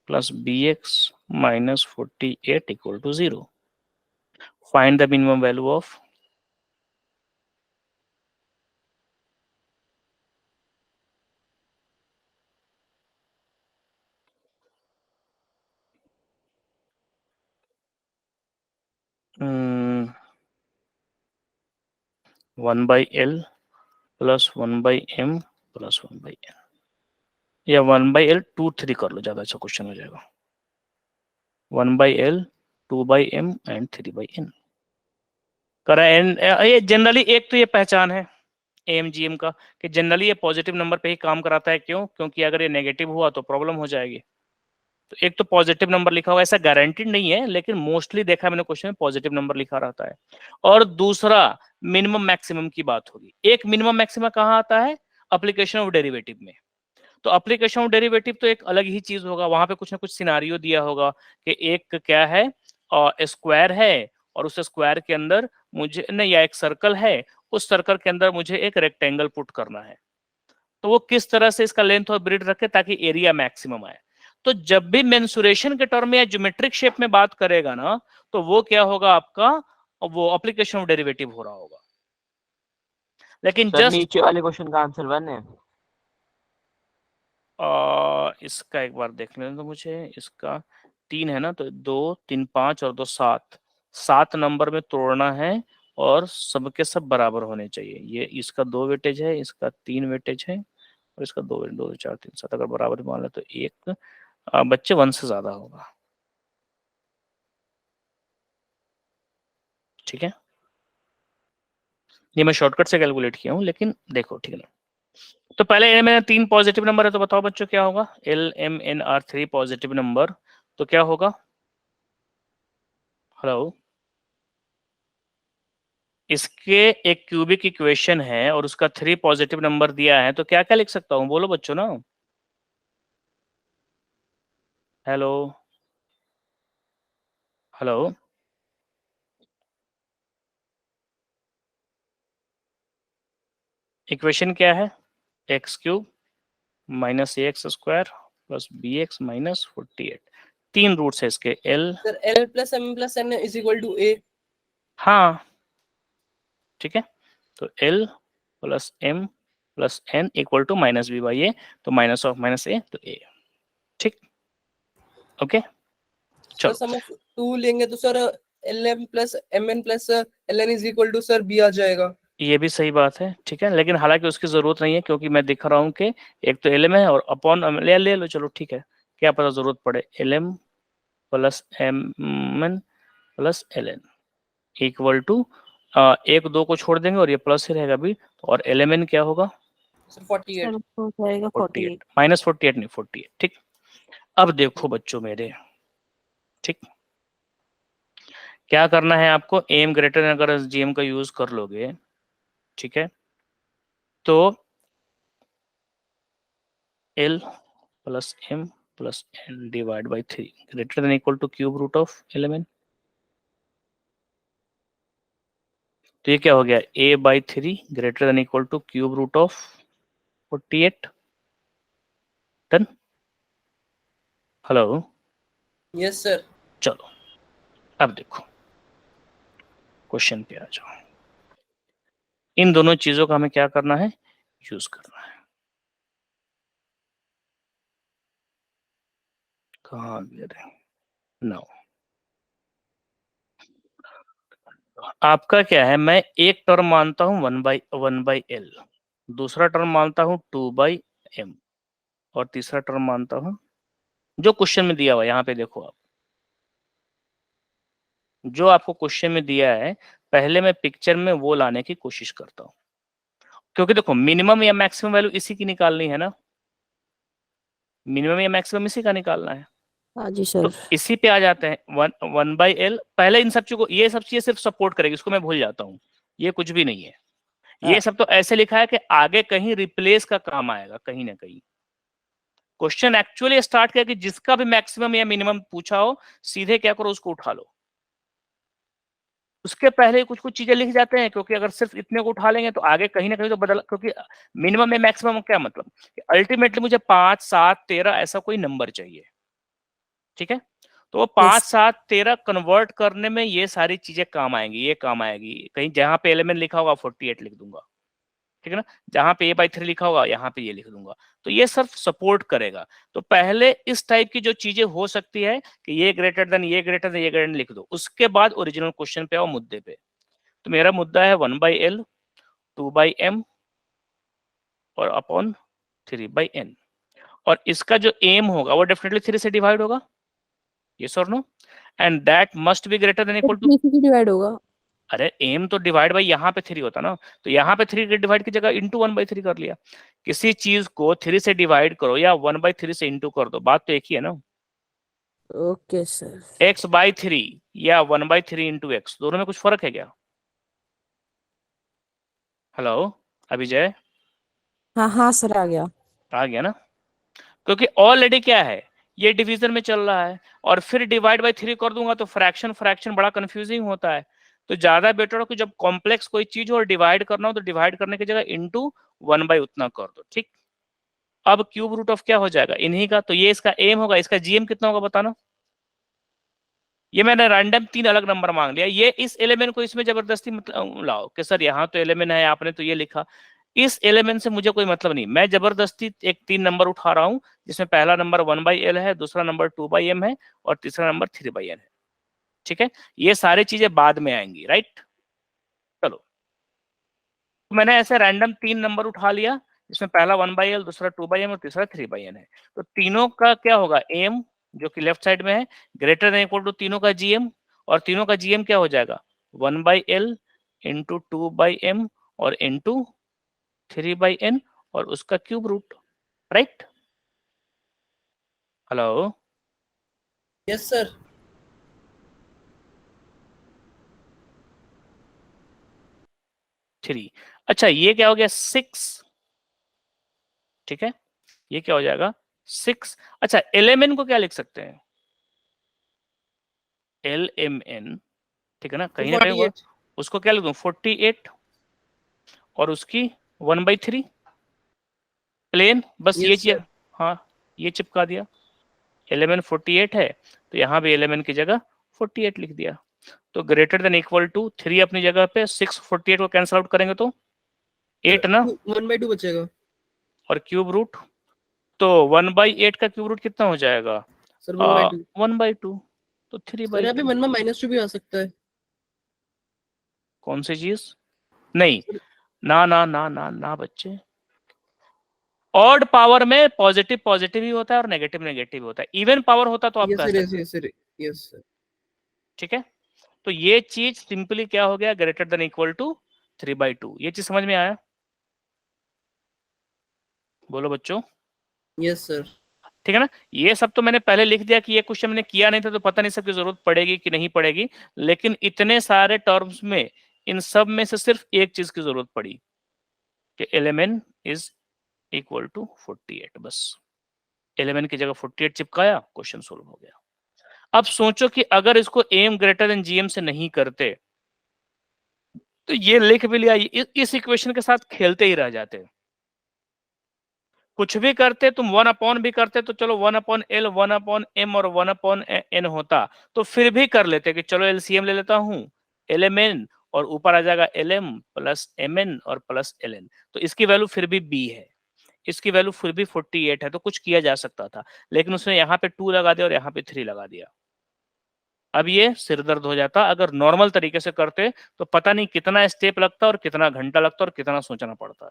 plus bx minus 48 equal to 0. Find the minimum value of 1 by L plus 1 by M plus 1 by N, या 1 by L 2 3 कर लो, ज्यादा अच्छा question हो जाएगा। 1 by L 2 by M and 3 by N करा। N ये generally एक तो ये पहचान है AMGM का कि जनरली ये पॉजिटिव नंबर पे ही काम कराता है। क्यों? क्योंकि अगर ये नेगेटिव हुआ तो प्रॉब्लम हो जाएगी। तो एक तो पॉजिटिव नंबर लिखा होगा, ऐसा गारंटीड नहीं है लेकिन मोस्टली देखा मैंने क्वेश्चन में पॉजिटिव नंबर लिखा रहता है। और दूसरा मिनिमम मैक्सिमम की बात होगी। एक मिनिमम मैक्सिमम कहाँ आता है? एप्लीकेशन ऑफ डेरिवेटिव में। तो एप्लीकेशन ऑफ डेरिवेटिव तो एक अलग ही चीज होगा, वहां पे कुछ ना कुछ सिनारियो दिया होगा कि एक क्या है स्क्वायर है और उस स्क्वायर के अंदर मुझे नहीं, या एक सर्कल है, उस सर्कल के अंदर मुझे एक रेक्टेंगल पुट करना है। तो वो किस तरह से इसका लेंथ और ब्रेड्थ रखे ताकि एरिया मैक्सिमम आए। तो जब भी मेंसुरेशन के टर्म में या ज्योमेट्रिक शेप में बात करेगा ना, तो वो क्या होगा आपका, वो एप्लीकेशन ऑफ डेरिवेटिव हो रहा होगा। लेकिन जस्ट नीचे वाले क्वेश्चन का आंसर 1 है। इसका एक बार देख लेने दो मुझे। इसका 3 है ना, तो 2 3 5 और 2 7, 7 नंबर में तोड़ना है और सबके सब बराबर होने चाहिए। ये इसका 2 वेटेज है, इसका 3 वेटेज है और इसका 2 2 4 3 7। अगर बराबर मान ले तो एक बच्चे 1 से ज्यादा होगा। ठीक है, ये मैं शॉर्टकट से कैलकुलेट किया हूं लेकिन देखो ठीक है ना। तो पहले मैंने 3 पॉजिटिव नंबर है, तो बताओ बच्चों क्या होगा? L M N R 3 positive number, तो क्या होगा? हेलो, इसके एक क्यूबिक इक्वेशन है और उसका 3 पॉजिटिव नंबर दिया है, तो क्या क्या लिख सकता हूं? बोलो बच्चों ना। हेलो हेलो, इक्वेशन क्या है? X cube minus x square plus b x minus 48। 3 roots है इसके। L sir L plus M plus N is equal to A। हाँ ठीक है, तो L plus m plus n equal to minus b by a, तो minus of minus ए तो a। ठीक, okay sir चलो। सम ऑफ 2 लेंगे तो sir lm plus mn plus ln is equal to sir b आ जाएगा। ये भी सही बात है, ठीक है, लेकिन हालांकि उसकी जरूरत नहीं है क्योंकि मैं दिख रहा हूँ कि एक तो lm है और अपॉन ले लो, चलो ठीक है, क्या पता जरूरत पड़े, lm plus mn plus ln equal to 1 2 को छोड़ देंगे और ये प्लस ही रहेगा भी, और lmn क्या होगा सर 48 हो जाएगा 48 माइनस 48 नहीं 48। ठीक, अब देखो बच्चों मेरे, ठीक, क्या करना है आपको, एम ग्रेटर देन अगर जीएम का यूज कर लोगे, ठीक है, तो l plus m plus n divide by 3 greater than equal to cube root of element, तो ये क्या हो गया, a by 3 greater than equal to cube root of 48। Done, hello, yes sir. चलो अब देखो क्वेश्चन पे आ जाओ, इन दोनों चीजों का हमें क्या करना है, यूज करना है। कहाँ गए, नो, आपका क्या है, मैं एक टर्म मानता हूं 1/l, दूसरा टर्म मानता हूं 2/m, और तीसरा टर्म मानता हूं जो क्वेश्चन में दिया हुआ है, यहाँ पे देखो आप, जो आपको क्वेश्चन में दिया है पहले मैं पिक्चर में वो लाने की कोशिश करता हूं, क्योंकि देखो मिनिमम या मैक्सिमम वैल्यू इसी की निकालनी है ना, मिनिमम या मैक्सिमम इसी का निकालना है। हाँ जी तो सर। इसी पे आ जाते हैं 1/l, पहले इन सब चीजों को, ये सब चीजें सिर्फ सपोर्ट करेगी, इसको मैं भूल जाता हूँ, ये कुछ भी नहीं है, ये सब तो ऐसे लिखा है कि आगे कहीं रिप्लेस का काम आएगा कहीं ना कहीं। क्वेश्चन एक्चुअली स्टार्ट किया कि जिसका भी मैक्सिमम या मिनिमम पूछा हो सीधे क्या करो, उसको उठा लो, उसके पहले कुछ कुछ चीजें लिख जाते हैं, क्योंकि अगर सिर्फ इतने को उठा लेंगे तो आगे कहीं ना कहीं तो बदल, क्योंकि मिनिमम में मैक्सिमम क्या मतलब, अल्टीमेटली मुझे 5 7 13 ऐसा कोई नंबर चाहिए, ठीक है, तो वो 5 7 13 कन्वर्ट करने में ये सारी चीजें काम आएंगी, ये काम आएगी, कहीं जहां पे एलिमेंट लिखा होगा 48 लिख दूंगा, ठीक है ना, जहां पे a/3 लिखा होगा यहाँ पे ये लिख दूंगा, तो ये सब सपोर्ट करेगा। तो पहले इस टाइप की जो चीजें हो सकती है कि ये ग्रेटर देन ये ग्रेटर देन ये ग्रेटर देन लिख दो, उसके बाद ओरिजिनल क्वेश्चन पे आओ, मुद्दे पे। तो मेरा मुद्दा है 1/l 2/m और अपॉन 3/n, और इसका जो एम होगा वो डेफिनेटली 3 से डिवाइड होगा, यस और no, and that must be greater than equal to, divide होगा। अरे एम तो डिवाइड बाई यहाँ पे 3 होता ना, तो यहाँ पे 3 डिवाइड की जगह इंटू 1/3 कर लिया। किसी चीज को 3 से डिवाइड करो या 1/3 से इंटू कर दो, बात तो एक ही है ना। Okay sir. x/3 या 1/3 इंटू एक्स, दोनों में कुछ फर्क है क्या? हेलो अभिजय, हाँ हाँ सर, आ गया। आ गया ना, क्योंकि ऑलरेडी क्या है, ये डिवीजन में चल रहा है, और फिर डिवाइड बाई 3 कर दूंगा तो फ्रैक्शन फ्रैक्शन बड़ा कंफ्यूजिंग होता है। तो ज्यादा बेटर हो कि जब कॉम्प्लेक्स कोई चीज हो और डिवाइड करना हो तो डिवाइड करने की जगह इंटू 1/, उतना कर दो, ठीक। अब क्यूब रूट ऑफ क्या हो जाएगा, इन्हीं का, तो ये इसका एम होगा, इसका जीएम कितना होगा बताना। ये मैंने रैंडम 3 अलग नंबर मांग लिया, ये इस एलिमेंट को इसमें जबरदस्ती मतलब लाओ कि सर यहाँ तो एलिमेंट है, आपने तो ये लिखा, इस एलिमेंट से मुझे कोई मतलब नहीं, मैं जबरदस्ती एक 3 नंबर उठा रहा हूं, जिसमें पहला नंबर 1/l है, दूसरा नंबर 2/m है, और तीसरा नंबर 3/n है, ठीक है। ये सारी चीजें बाद में आएंगी, राइट। चलो, तो मैंने ऐसे रैंडम 3 नंबर उठा लिया, जिसमें पहला 1/l, दूसरा 2/m और तीसरा 3/n है। तो तीनों का क्या होगा, एम जो कि लेफ्ट साइड में है ग्रेटर देन इक्वल टू तीनों का जीएम, और तीनों का जीएम क्या हो जाएगा 1/l इंटू 2/m और इंटू 3/n और उसका cube root, right. Hello yes sir. 3, अच्छा ये क्या हो गया 6, ठीक है, ये क्या हो जाएगा 6। अच्छा एलिमेंट को क्या लिख सकते हैं, LMN, ठीक है ना, कहीं ना कहीं 48 उसको क्या लिख दूं 48 और उसकी 1/3 प्लेन, बस ये यस चीज, सर। हाँ ये चिपका दिया, एलिमेंट 48 है तो यहाँ भी एलिमेंट की जगह 48 लिख दिया। तो ग्रेटर देन इक्वल टू 3 अपनी जगह पे, 6 48 को कैंसिल आउट करेंगे तो 8 ना, 1/2 बचेगा और क्यूब रूट, तो 1/8 का क्यूब रूट कितना हो जाएगा? सर, 1/2। 1/2, तो सर यहाँ पे 3/2। 1 में -2 भी आ सकता है कौन सी चीज? नहीं, सर। ना ना ना ना ना बच्चे, ऑड पावर में पॉजिटिव पॉजिटिव ही होता है और नेगेटिव नेगेटिव होता है। इवन पावर होता तो आप यस कह सर, यस सकते, यस सर, यस सर। ठीक है। तो ये चीज सिंपली क्या हो गया, ग्रेटर देन इक्वल टू 3/2। ये चीज समझ में आया? बोलो बच्चों। Yes sir. ठीक है ना। ये सब तो मैंने पहले लिख दिया कि ये क्वेश्चन मैंने किया नहीं था, तो पता नहीं सबकी जरूरत पड़ेगी कि नहीं पड़ेगी, लेकिन इतने सारे टर्म्स में इन सब में से सिर्फ एक चीज की जरूरत पड़ी कि एलिमेंट इज इक्वल टू 48। बस एलिमेंट की जगह 48 चिपकाया, क्वेश्चन सोल्व हो गया। अब सोचो कि अगर इसको एम ग्रेटर देन जीएम से नहीं करते तो ये लिख भी लिया, इस इक्वेशन के साथ खेलते ही रह जाते। कुछ भी करते, तुम 1/n भी करते तो चलो 1/L 1/m और 1/n होता, तो फिर भी कर लेते कि चलो एलसीएम ले लेता हूं, lmn, और ऊपर आ जाएगा lm प्लस mn और प्लस ln, तो इसकी वैल्यू फिर भी b है, इसकी वैल्यू फिर भी 48 है, तो कुछ किया जा सकता था, लेकिन उसने यहाँ पे 2 लगा दिया और यहाँ पे 3 लगा दिया। अब ये सिरदर्द हो जाता। अगर नॉर्मल तरीके से करते तो पता नहीं कितना स्टेप लगता और कितना घंटा लगता और कितना सोचना पड़ता।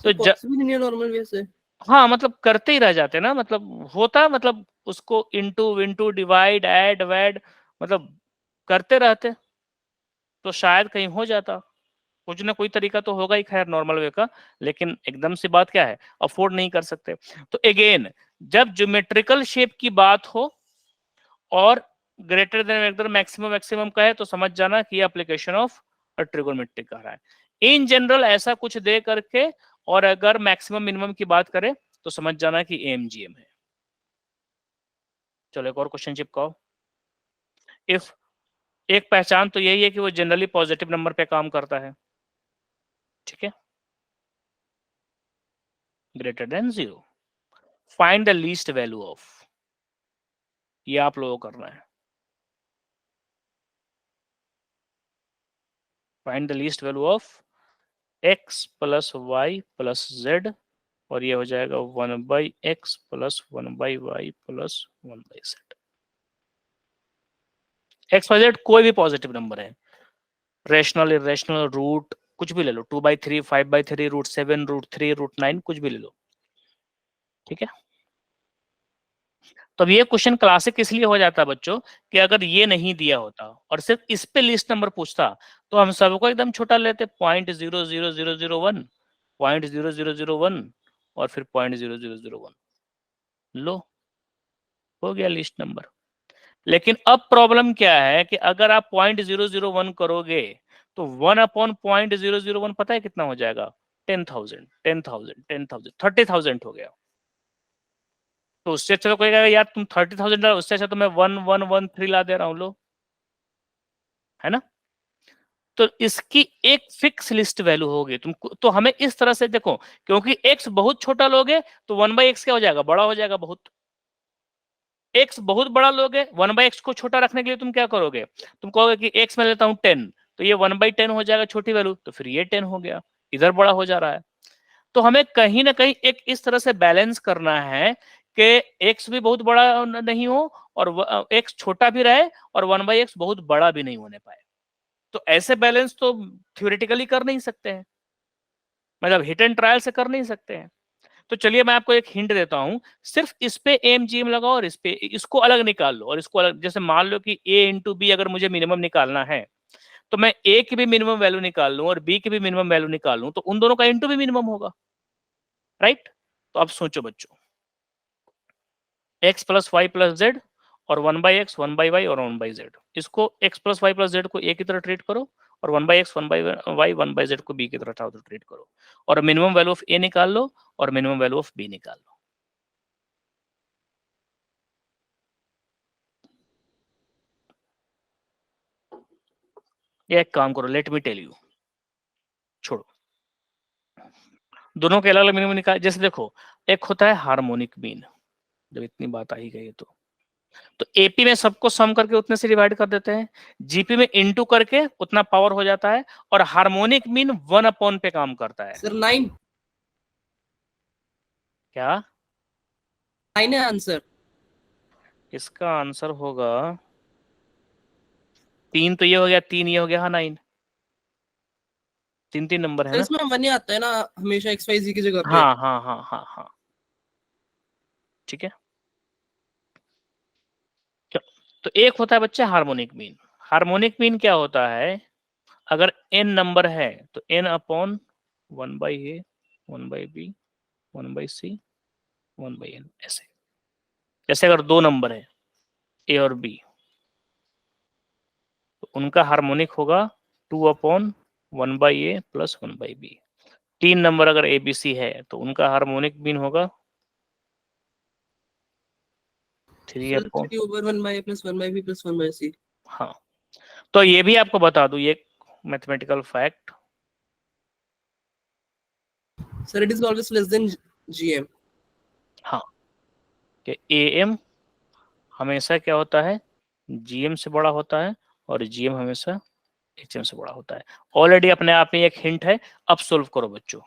तो पॉसिबल नहीं है नॉर्मल वे से। हाँ, मतलब करते ही रह जाते ना, मतलब होता, मतलब उसको इंटू विंटू डिवाइड ऐड वैड मतलब करते रहते तो शायद कहीं हो जाता। कुछ ना कोई तरीका तो होगा ही खैर नॉर्मल वे का, लेकिन एकदम से बात क्या है, अफोर्ड नहीं कर सकते। तो अगेन, जब ज्योमेट्रिकल शेप की बात हो और ग्रेटर देन एकदम मैक्सिमम मैक्सिमम का है, तो समझ जाना कि एप्लीकेशन ऑफ ट्रिगोनोमेट्रिक का रहा है। इन जनरल ऐसा कुछ दे करके, और अगर मैक्सिमम मिनिमम की बात करें तो समझ जाना कि एमजीएम है। चलो एक और क्वेश्चन चिपकाओ। इफ एक पहचान तो यही है कि वो जनरली पॉजिटिव नंबर पे काम करता है, ठीक है, greater than 0। Find the least value of, ये आप लोगों को करना है। Find the least value of x plus y plus z, और ये हो जाएगा 1/x plus 1/y plus 1/z। X y z कोई भी पॉजिटिव नंबर है, रेशनल इरेशनल रूट कुछ भी ले लो, 2/3 5/3 √7 √3 √9 कुछ भी ले लो, ठीक है। तो अब ये क्वेश्चन क्लासिक इसलिए हो जाता है बच्चों कि अगर ये नहीं दिया होता और सिर्फ इस पे लिस्ट नंबर पूछता तो हम सबको एकदम छोटा लेते, 0.00001 0.0001 और फिर 0.0001, लो हो गया लिस्ट नंबर। लेकिन अब प्रॉब्लम क्या है कि अगर आप 0.001 करोगे तो 1/001 पता है कितना हो जाएगा? 10,000 10,000 10,000 30,000 हो गया। तो उससे अच्छा तो कोई कहेगा यार तुम 30,000 डालो, उससे अच्छा तो मैं 1113 ला दे रहा हूं, लो, है ना। तो इसकी एक फिक्स लिस्ट वैल्यू होगी तुमको, तो हमें इस तरह से देखो, क्योंकि x बहुत छोटा लोगे तो 1/x क्या हो जाएगा, बड़ा हो जाएगा बहुत। x बहुत बड़ा लोगे, 1/x को छोटा रखने के लिए तुम क्या करोगे, तुम कहोगे कि x में लेता हूं 10, तो ये 1/10 हो जाएगा छोटी वैल्यू, तो फिर ये 10 हो गया, इधर बड़ा हो जा रहा है। तो हमें कहीं ना कहीं एक इस तरह से बैलेंस करना है कि x भी बहुत बड़ा नहीं हो और x छोटा भी रहे और 1/x बहुत बड़ा भी नहीं होने पाए। तो ऐसे बैलेंस तो थ्योरेटिकली कर नहीं सकते हैं, मतलब हिट एंड ट्रायल से कर नहीं सकते हैं। तो चलिए मैं आपको एक हिंट देता हूं, सिर्फ इस पे एमजीएम लगाओ और इस पे इसको अलग निकाल लो और इसको अलग, जैसे मान लो कि a इंटू बी अगर मुझे मिनिमम निकालना है तो मैं a की भी मिनिमम वैल्यू निकाल लूं और b की भी मिनिमम वैल्यू निकाल लूं, तो उन दोनों का इंटू भी मिनिमम होगा, राइट। तो अब सोचो बच्चों, x plus y plus z और 1/x 1/y और 1/z, इसको x plus y plus z को a की तरह ट्रीट करो और 1/x 1/y 1/z को b की तरह ट्रीट करो और मिनिमम वैल्यू ऑफ a निकाल लो और मिनिमम वैल्यू ऑफ b निकाल लो। एक काम करो, लेट मी टेल यू, छोड़ो, दोनों के अलग अलग मिनिमम निकाल। जैसे देखो, एक होता है हार्मोनिक मीन, जब इतनी बात आई गई तो तो एपी में सबको सम करके उतने से डिवाइड कर देते हैं, जीपी में इनटू करके उतना पावर हो जाता है, और हार्मोनिक मीन 1/, पे काम करता है। सर 9 क्या 9 है आंसर। इसका आंसर होगा 3, तो ये हो गया 3, ये हो गया, हाँ 9, 3 नंबर है सर ना। इसमें 1 ही आता है ना हमेशा XYZ की जगह पे। हाँ हाँ हाँ हाँ हाँ, ठीक है। तो एक होता है बच्चे हार्मोनिक मीन। हार्मोनिक मीन क्या होता है, अगर n नंबर है तो n/(1/a, 1/b, 1/c, 1/n, ऐसे। जैसे अगर 2 नंबर है a और b, तो उनका हार्मोनिक होगा 2/(1/a + 1/b। 3 नंबर अगर a b c है तो उनका हार्मोनिक मीन होगा 3 सर 3/1 + 1/b + 1/c। हाँ, तो ये भी आपको बता दूं, ये mathematical fact. Sir it is always less than GM। हाँ, कि AM हमेशा क्या होता है, GM से बड़ा होता है, और GM हमेशा HM से बड़ा होता है। ऑलरेडी अपने आप में एक हिंट है। अब सोल्व करो बच्चों,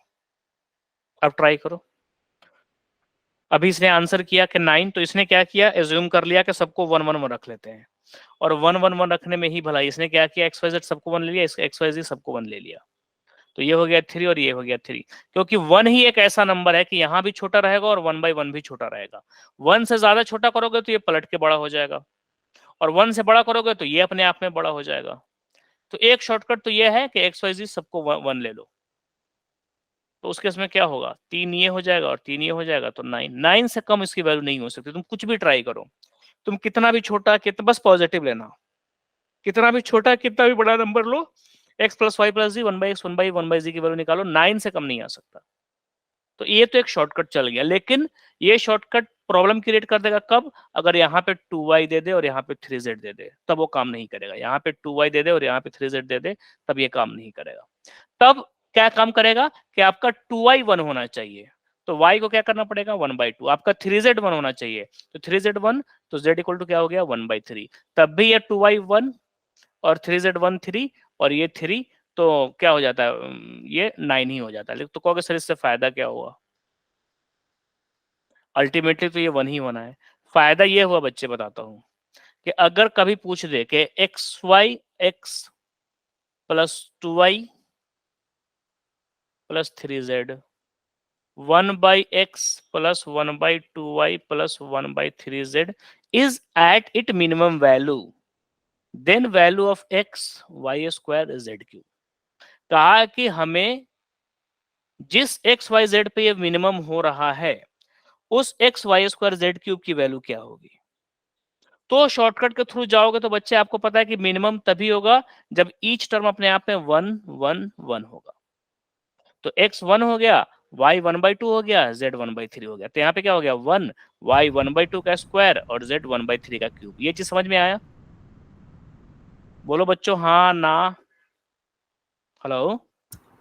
अब ट्राई करो। अभी इसने आंसर किया कि 9, तो इसने क्या किया, एज्यूम कर लिया कि सबको 1 1 1 रख लेते हैं, और 1 1 1 रखने में ही भलाई इसने क्या किया, XYZ सबको 1 ले लिया, XYZ सबको 1 ले लिया, तो ये हो गया 3 और ये हो गया 3। क्योंकि 1 ही एक ऐसा नंबर है कि यहाँ भी छोटा रहेगा और 1/1 भी छोटा रहेगा। 1 से ज्यादा छोटा करोगे तो ये पलट के बड़ा हो जाएगा, और 1 से बड़ा करोगे तो ये अपने आप में बड़ा हो जाएगा। तो एक शॉर्टकट तो ये है कि XYZ सबको 1 ले लो। तो उस केस में क्या होगा, 3 ये हो जाएगा और 3 ये हो जाएगा, तो 9 से कम इसकी वैल्यू नहीं हो सकती। तुम कुछ भी ट्राई करो, तुम कितना भी छोटा, कितना, बस पॉजिटिव लेना, कितना भी छोटा कितना भी बड़ा नंबर लो, x + y + z 1/x 1/1/z की वैल्यू निकालो, 9 से कम नहीं आ सकता। तो ये तो एक शॉर्टकट चल गया, लेकिन ये शॉर्टकट प्रॉब्लम क्रिएट कर देगा कब, अगर यहाँ पे 2y दे दे और यहाँ पे 3z दे दे, तब वो काम नहीं करेगा। यहाँ पे 2y दे दे और यहाँ पे 3z दे दे, तब ये काम नहीं करेगा। तब क्या काम करेगा कि आपका 2y 1 होना चाहिए, तो y को क्या करना पड़ेगा 1/2। आपका 3z 1 होना चाहिए, तो 3z 1, तो z = क्या हो गया 1/3। तब भी ये 2y 1 और 3z 1 3 और ये 3, तो क्या हो जाता है, ये 9 ही हो जाता है। तो कहोगे सर इससे फायदा क्या हुआ, अल्टीमेटली तो ये 1 ही होना है। फायदा ये हुआ बच्चे, बताता हूं, कि अगर कभी पूछ दे कि xy x + 2y + 3z 1/x + 1/2y + 1/3z is at its minimum value, then value of x y² z3। कहा कि हमें जिस XYZ पे ये मिनिमम हो रहा है, उस XY² z³ की वैल्यू क्या होगी। तो शॉर्टकट के थ्रू जाओगे तो बच्चे आपको पता है कि मिनिमम तभी होगा जब ईच टर्म अपने आप में 1 1 1 होगा। तो x 1 हो गया, y 1/2 हो गया, z 1/3 हो गया। तो यहाँ पे क्या हो गया 1, y 1/2 का स्क्वायर और z 1/3 का क्यूब। ये चीज समझ में आया, बोलो बच्चों हाँ ना। Hello,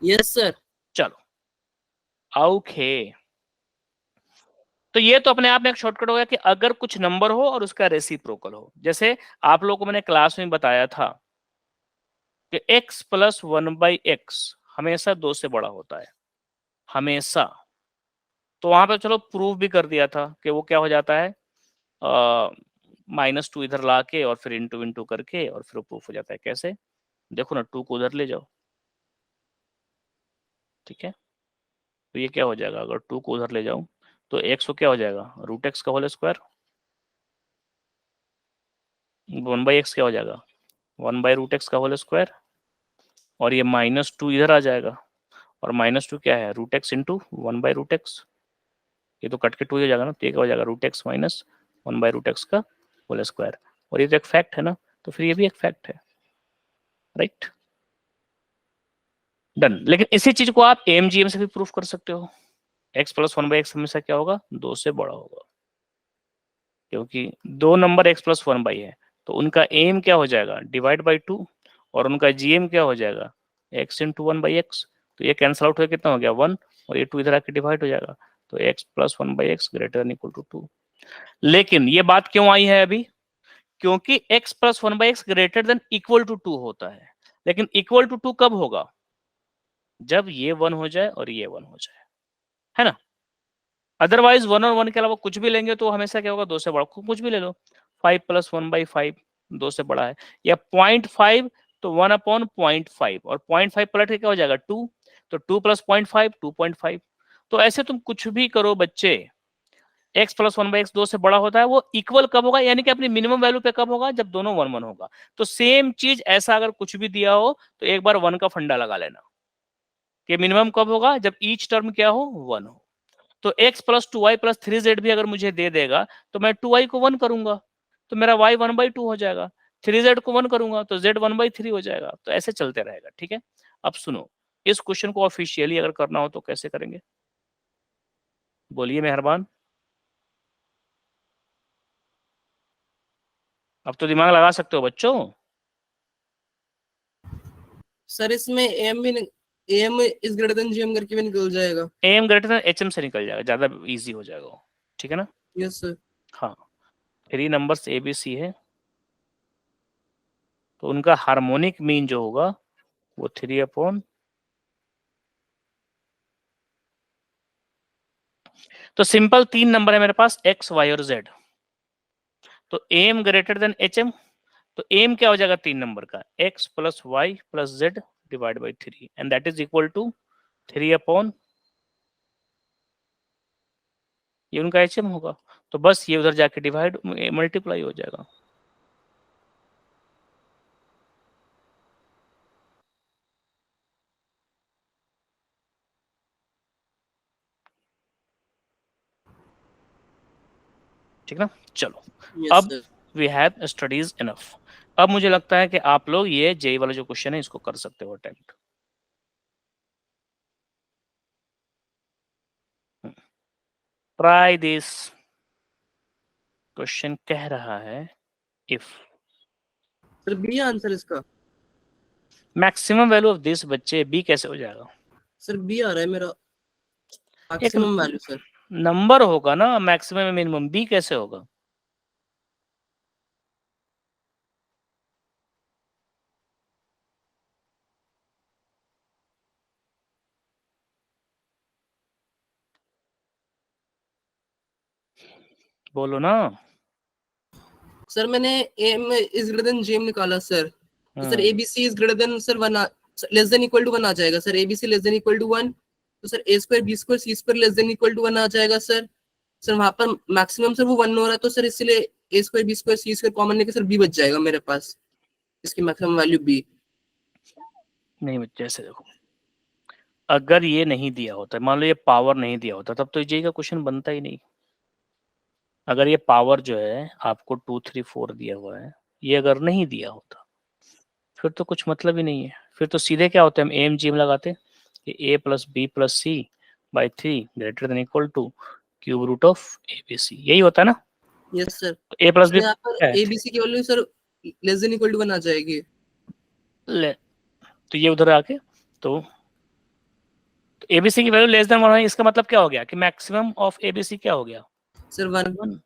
yes sir. चलो ओके। तो ये तो अपने आप में एक शॉर्टकट हो गया कि अगर कुछ नंबर हो और उसका रेसिप्रोकल हो। जैसे आप लोगों को मैंने क्लास में बताया था कि x + 1/x हमेशा 2 से बड़ा होता है, हमेशा। तो वहां पे चलो प्रूव भी कर दिया था कि वो क्या हो जाता है, -2 इधर ला के और फिर इंटू इंटू करके और फिर प्रूफ हो जाता है। कैसे, देखो ना, 2 को उधर ले जाओ, ठीक है। तो ये क्या हो जाएगा, अगर 2 को उधर ले जाऊं तो x को क्या हो जाएगा √x का होल स्क्वायर, 1/x क्या हो जाएगा 1/√x का होल स्क्वायर, और ये -2 इधर आ जाएगा, और -2 क्या है √x × 1/√x। ये तो कट के 2 हो जाएगा ना, तो ये क्या हो जाएगा √x - 1/√x का होल स्क्वायर। और ये तो एक फैक्ट है ना, तो फिर ये भी एक फैक्ट है, राइट, डन। लेकिन इसी चीज को आप AMGM से भी प्रूफ कर सकते हो। x + 1/x हमेशा क्या होगा 2 से बड़ा होगा, क्योंकि 2 नंबर x + 1/, है तो उनका एम क्या हो जाएगा /2, और उनका GM क्या हो जाएगा x × 1/x। तो ये कैंसल आउट हो कितना हो गया 1, और ये 2 इधर आके डिवाइड हो जाएगा, तो x + 1/x > 2। लेकिन ये बात क्यों आई है अभी? क्योंकि x plus 1/x greater than equal to 2 होता है। लेकिन इक्वल टू 2 कब होगा? जब ये 1 हो जाए और ये 1 हो जाए, है ना? अदरवाइज 1 और 1 के अलावा कुछ भी लेंगे तो हमेशा क्या होगा? 2 से बड़ा। कुछ भी ले लो, 5 प्लस 1/5 2 से बड़ा है, या 0.5 तो 1/0.5, और 0.5 पलट के क्या हो जाएगा? 2, तो 2 प्लस 0.5 2.5। तो ऐसे तुम कुछ भी करो बच्चे, x प्लस 1/x 2 से बड़ा होता है, वो इक्वल कब होगा? यानी कि अपनी मिनिमम वैल्यू पे कब होगा? जब दोनों 1 1 होगा। तो सेम चीज ऐसा अगर कुछ भी दिया हो तो एक बार 1 का फंडा लगा लेना कि मिनिमम कब होगा? जब ईच टर्म क्या हो? 1 हो। तो x plus 2y plus 3z भी अगर मुझे दे देगा तो मैं 2y को 1 करूंगा तो मेरा y 1/2 हो जाएगा, 3z को 1 करूंगा तो z 1/3 हो जाएगा। तो ऐसे चलते रहेगा, ठीक है? अब सुनो, इस क्वेश्चन को ऑफिशियली अगर करना हो तो कैसे करेंगे? बोलिए मेहरबान। अब तो दिमाग लगा सकते हो बच्चों। सर इसमें m is greater than GM करके भी निकल जाएगा। एम ग्रेटर देन एचएम से निकल जाएगा, ज्यादा इजी हो जाएगा वो, ठीक है ना? Yes sir. हाँ, 3 नंबर्स ए बी सी है तो उनका हार्मोनिक मीन जो होगा वो 3/, तो सिंपल 3 नंबर है मेरे पास x, y और z। तो m greater than h m, तो एम क्या हो जाएगा 3 नंबर का? x plus y plus z divide by 3 and that is equal to 3/, ये उनका एच एम होगा। तो बस ये उधर जाके डिवाइड मल्टीप्लाई हो जाएगा। ठीक ना? चलो, यस अब sir. We have studies enough. अब मुझे लगता है कि आप लोग ये जेई वाला जो क्वेश्चन है इसको कर सकते हो अटेम्प्ट। Try this. क्वेश्चन कह रहा है इफ सर बी आंसर इसका। मैक्सिमम वैल्यू ऑफ दिस, बच्चे बी कैसे हो जाएगा? सर बी आ रहा है मेरा एक मैक्सिमम वैल्यू सर। नंबर होगा ना मैक्सिमम मिनिमम, बी कैसे होगा? बोलो ना। सर मैंने m is greater than GM निकाला सर, तो sir ABC is greater than sir 1 less than equal to 1 आ जाएगा sir. ABC less than equal to 1, तो sir a square b square c square less than equal to 1 आ जाएगा sir. Sir वहां पर maximum sir वो 1 हो रहा है, तो सर इसलिए ए square b square c square common लेके सर बी बच जाएगा मेरे पास, इसकी मैक्सिमम वैल्यू बी। नहीं बच्चे, ऐसे देखो, अगर ये नहीं दिया होता, मान लो ये पावर नहीं दिया होता, तब तो जेई का क्वेश्चन बनता ही नहीं। अगर ये पावर जो है आपको 2 3 4 दिया हुआ है, ये अगर नहीं दिया होता फिर तो कुछ मतलब ही नहीं है। फिर तो सीधे क्या होता है, हम एम जी में लगाते कि a plus b plus c by 3 greater than equal to cube root of a b c, यही होता है ना? Yes sir. तो ए प्लस बी यहाँ पर एबीसी की value sir less than equal to 1 आ जाएगी। तो ये उधर आके तो एबीसी की वैल्यू लेस देन 1 है, इसका मतलब क्या हो गया कि मैक्सिमम ऑफ एबीसी क्या हो गया? सर 1।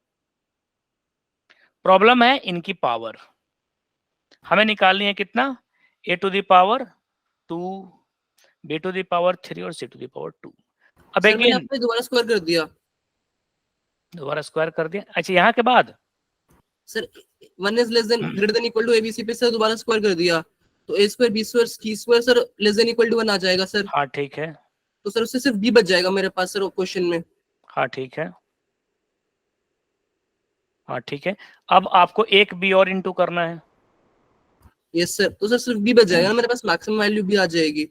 प्रॉब्लम है इनकी पावर, हमें निकालनी है कितना? A to the power 2, b to the power 3 और सी टू द पावर 2। अब सर मैंने अगेन आपने दोबारा स्क्वायर कर दिया दोबारा स्क्वायर कर दिया। अच्छा, यहाँ के बाद sir 1 is less than greater than equal to abc पे सर दोबारा स्क्वायर कर दिया, तो a square b square c square sir less than equal to 1 आ जाएगा सर। हाँ ठीक है, तो सर उससे सिर्फ बी बच जाएगा मेरे पास सर क्वेश्चन में। हाँ ठीक है, हाँ ठीक है। अब आपको एक बी और इंटू करना है। यस सर, तो सर सिर्फ बी बच जाएगा ना मेरे पास, मैक्सिमम वैल्यू भी आ जाएगी।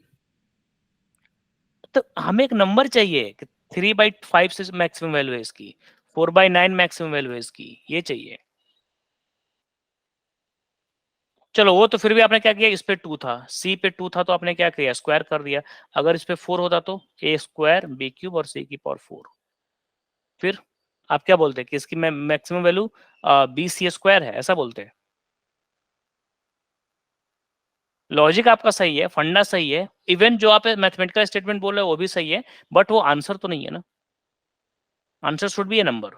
तो हमें एक नंबर चाहिए कि 3/5 से मैक्सिमम वैल्यू है इसकी, 4/9 मैक्सिमम वैल्यू है इसकी, ये चाहिए। चलो वो तो फिर भी आपने क्या किया, इस पे 2 था, सी पे 2 था, तो आपने क्या किया, स्क्वायर कर दिया। अगर इस पे 4 होता तो ए स्क्वायर बी क्यूब और सी की पावर 4। फिर आप क्या बोलते हैं कि इसकी maximum value b c square है, ऐसा बोलते हैं। लॉजिक आपका सही है, फंडा सही है, इवन जो आप मैथमेटिकल स्टेटमेंट बोल रहे हो वो भी सही है, बट वो आंसर तो नहीं है ना। Answer should be A number.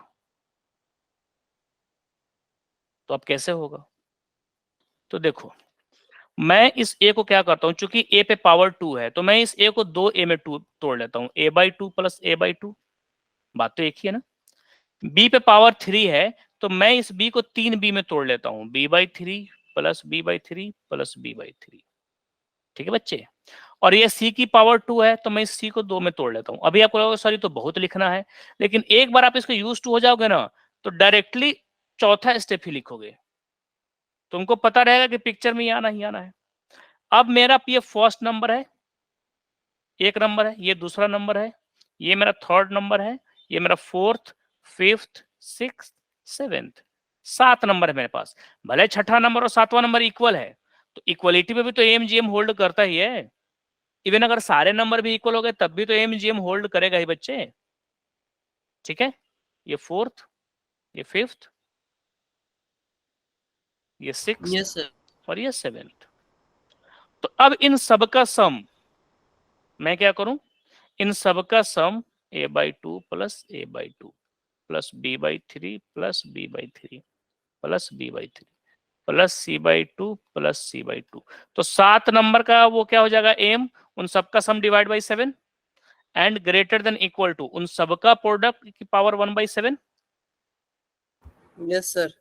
तो अब कैसे होगा? तो देखो मैं इस a को क्या करता हूं, चूंकि a पे पावर 2 है तो मैं इस a को 2a में 2 तोड़ लेता हूं, a/2 प्लस a/2, बात तो एक ही है ना। b पे पावर 3 है तो मैं इस b को 3b में तोड़ लेता हूं, b/3 plus b/3 plus b/3। ठीक है बच्चे, और ये c की पावर 2 है तो मैं इस c को 2 में तोड़ लेता हूं। अभी आपको लगेगा सॉरी तो बहुत लिखना है, लेकिन एक बार आप इसको यूज टू हो जाओगे ना तो डायरेक्टली चौथा स्टेप ही लिखोगे, तुमको पता रहेगा कि पिक्चर में आना ही आना है। अब मेरा ये फर्स्ट नंबर है, एक नंबर है, ये दूसरा नंबर है, ये मेरा थर्ड नंबर है, ये मेरा fourth, fifth, sixth, seventh, 7 number है मेरे पास। भले छठा नंबर और 7वां नंबर इक्वल है तो इक्वलिटी में भी तो एमजीएम होल्ड करता ही है। इवन अगर सारे नंबर भी इक्वल हो गए तब भी तो एमजीएम होल्ड करेगा ही बच्चे। ठीक है, ये फोर्थ, ये फिफ्थ, ये सिक्स्थ यस सर। और ये सेवेंथ। तो अब इन सबका सम मैं क्या करूं, इन सबका सम a/2 plus a/2 plus b/3 plus b/3 plus b/3 plus c/2 plus c/2। तो 7 नंबर का वो क्या हो जाएगा एम, उन सबका sum divide by 7 and greater than equal to उन सबका प्रोडक्ट की पावर 1/7। Yes sir.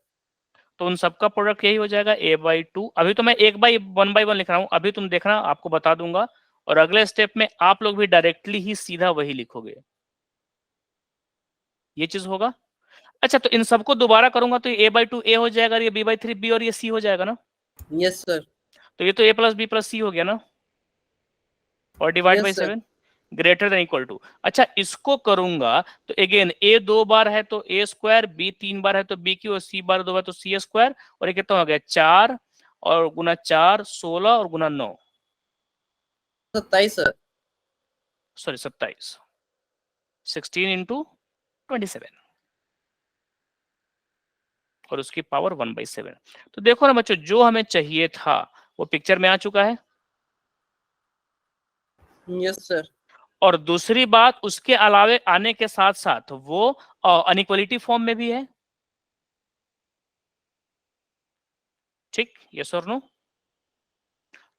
तो उन सबका प्रोडक्ट यही हो जाएगा a/2। अभी तो मैं 1/1 लिख रहा हूं, अभी तुम देखना आपको बता दूंगा, और अगले स्टेप में आप लोग भी डायरेक्टली ही सीधा वही लिखोगे, ये चीज होगा। अच्छा तो इन सबको दोबारा करूंगा तो ये a/2 a हो जाएगा, ये b/3 b और ये c हो जाएगा ना। Yes sir. तो ये तो a plus b plus c हो गया ना, और divide by yes sir. 7 greater than equal to. अच्छा इसको करूंगा तो अगेन a 2 बार है तो a स्क्वायर, b 3 बार है तो b क्यू, और c बार 2 बार तो c स्क्वायर, और ये कितना हो गया 4 और गुना 4 16 और गुना 9 27 सर। सॉरी 27, 16 इंटू 27 और उसकी पावर 1/7। तो देखो ना बच्चों जो हमें चाहिए था वो पिक्चर में आ चुका है। Yes sir. और दूसरी बात उसके अलावे आने के साथ साथ वो अनइक्वलिटी फॉर्म में भी है। ठीक, यस और नो।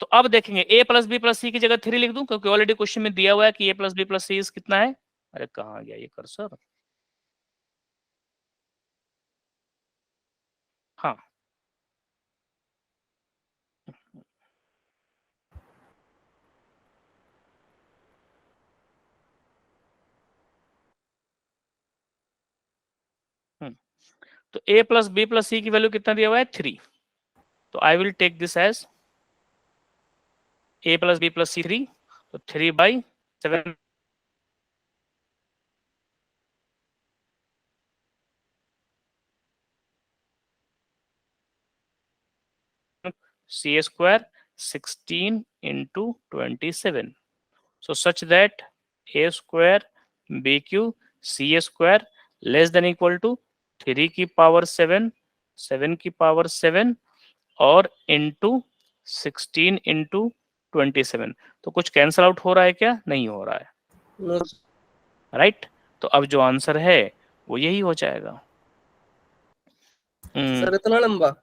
तो अब देखेंगे a plus b plus c की जगह 3 लिख दूं क्योंकि ऑलरेडी क्वेश्चन में दिया हुआ है कि a plus b plus c कितना है। अरे कहां गया ये कर्सर, हाँ तो a plus b plus c की वैल्यू कितना दिया हुआ है 3। तो I will take this as a plus b plus c 3, तो 3/7 c square 16 into 27, so such that a square bq c square less than equal to 3 की power 7 7 की power 7 और इंटू 16 इंटू 27। तो कुछ कैंसल आउट हो रहा है क्या? नहीं हो रहा है, नो राइट। तो अब जो आंसर है वो यही हो जाएगा। सर। इतना लंबा?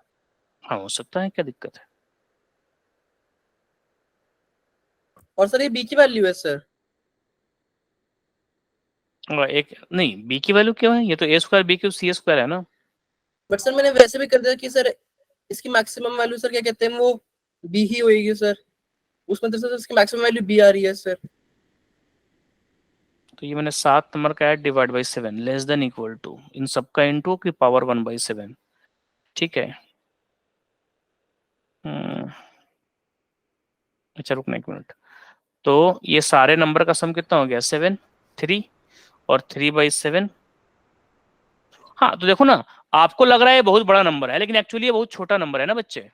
हाँ हो सकता है, क्या दिक्कत है। और सर ये बी की वैल्यू है सर? और एक नहीं, बी की वैल्यू क्यों है, ये तो a square b q c square है ना। बट सर मैंने वैसे भी कर दिया कि सर इसकी मैक्सिमम वैल्यू सर क्या कहते हैं वो बी ही होएगी सर, उस मतलब से इसकी मैक्सिमम वैल्यू बी आ रही है सर। तो ये मैंने 7 नंबर का है divide by 7 less than equal to इन सबका इंटू की पावर 1/7। ठीक है, अच्छा रुकना एक मिनट। तो ये सारे नंबर का सम कितना हो गया 7 3 और 3/7। हाँ तो देखो ना, आपको लग रहा है ये बहुत बड़ा नंबर है लेकिन एक्चुअली ये बहुत छोटा नंबर है ना बच्चे।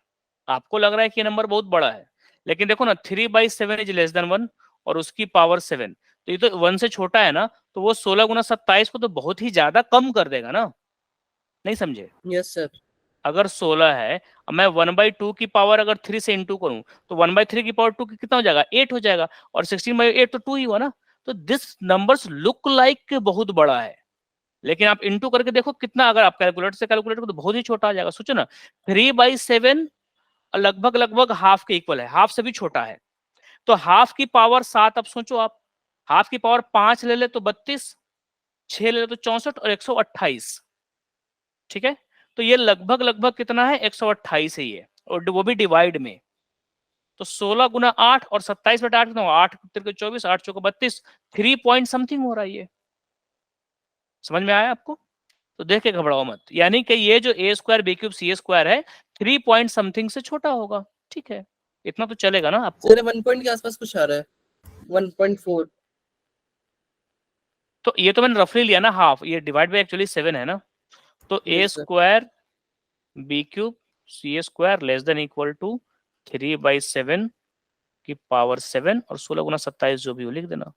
आपको लग रहा है कि ये नंबर बहुत बड़ा है लेकिन देखो ना 3/7 इज लेस देन 1 और उसकी पावर 7, तो ये तो 1 से छोटा है ना, तो वो 16 गुना 27 को तो बहुत ही ज्यादा कम कर देगा ना, नहीं समझे। Yes sir. अगर 16 है, अब मैं 1/2 की पावर अगर 3 से इंटू करूं तो 1/3 की पावर 2 की कितना हो जाएगा 8 हो जाएगा, और 16/8 तो 2 ही हुआ ना। तो दिस नंबर्स लुक लाइक बहुत बड़ा है लेकिन आप इंटू करके देखो कितना, अगर आप कैलकुलेटर से कैलकुलेट करो तो बहुत ही छोटा आ जाएगा। सोचो ना, 3/7 लगभग लगभग हाफ के इक्वल है, हाफ से भी छोटा है। तो हाफ की पावर 7, अब सोचो आप, हाफ की पावर 5 ले ले तो 32, 6 ले ले तो 64 और 128। ठीक है, तो ये लगभग लगभग कितना है, 128 है ये, और वो भी डिवाइड में। तो 16 गुना 8 और 27/8 कितना, 8 तिरके 24, 8 चौको 32, 3 पॉइंट समथिंग हो रहा है ये। समझ में आया आपको? तो देख के घबराओ मत, यानी कि ये जो a square b cube c square है 3 पॉइंट समथिंग से छोटा होगा। ठीक है, इतना तो चलेगा ना आपको? सर 1 पॉइंट के आसपास कुछ आ रहा है, 1.4। तो ये तो मैंने रफली लिया ना, हाफ, ये डिवाइड बाय एक्चुअली 7 है ना। तो a yes sir. Square b cube c square less than equal to 3/7 की पावर 7 और 16 गुना 27 जो भी हो लिख देना।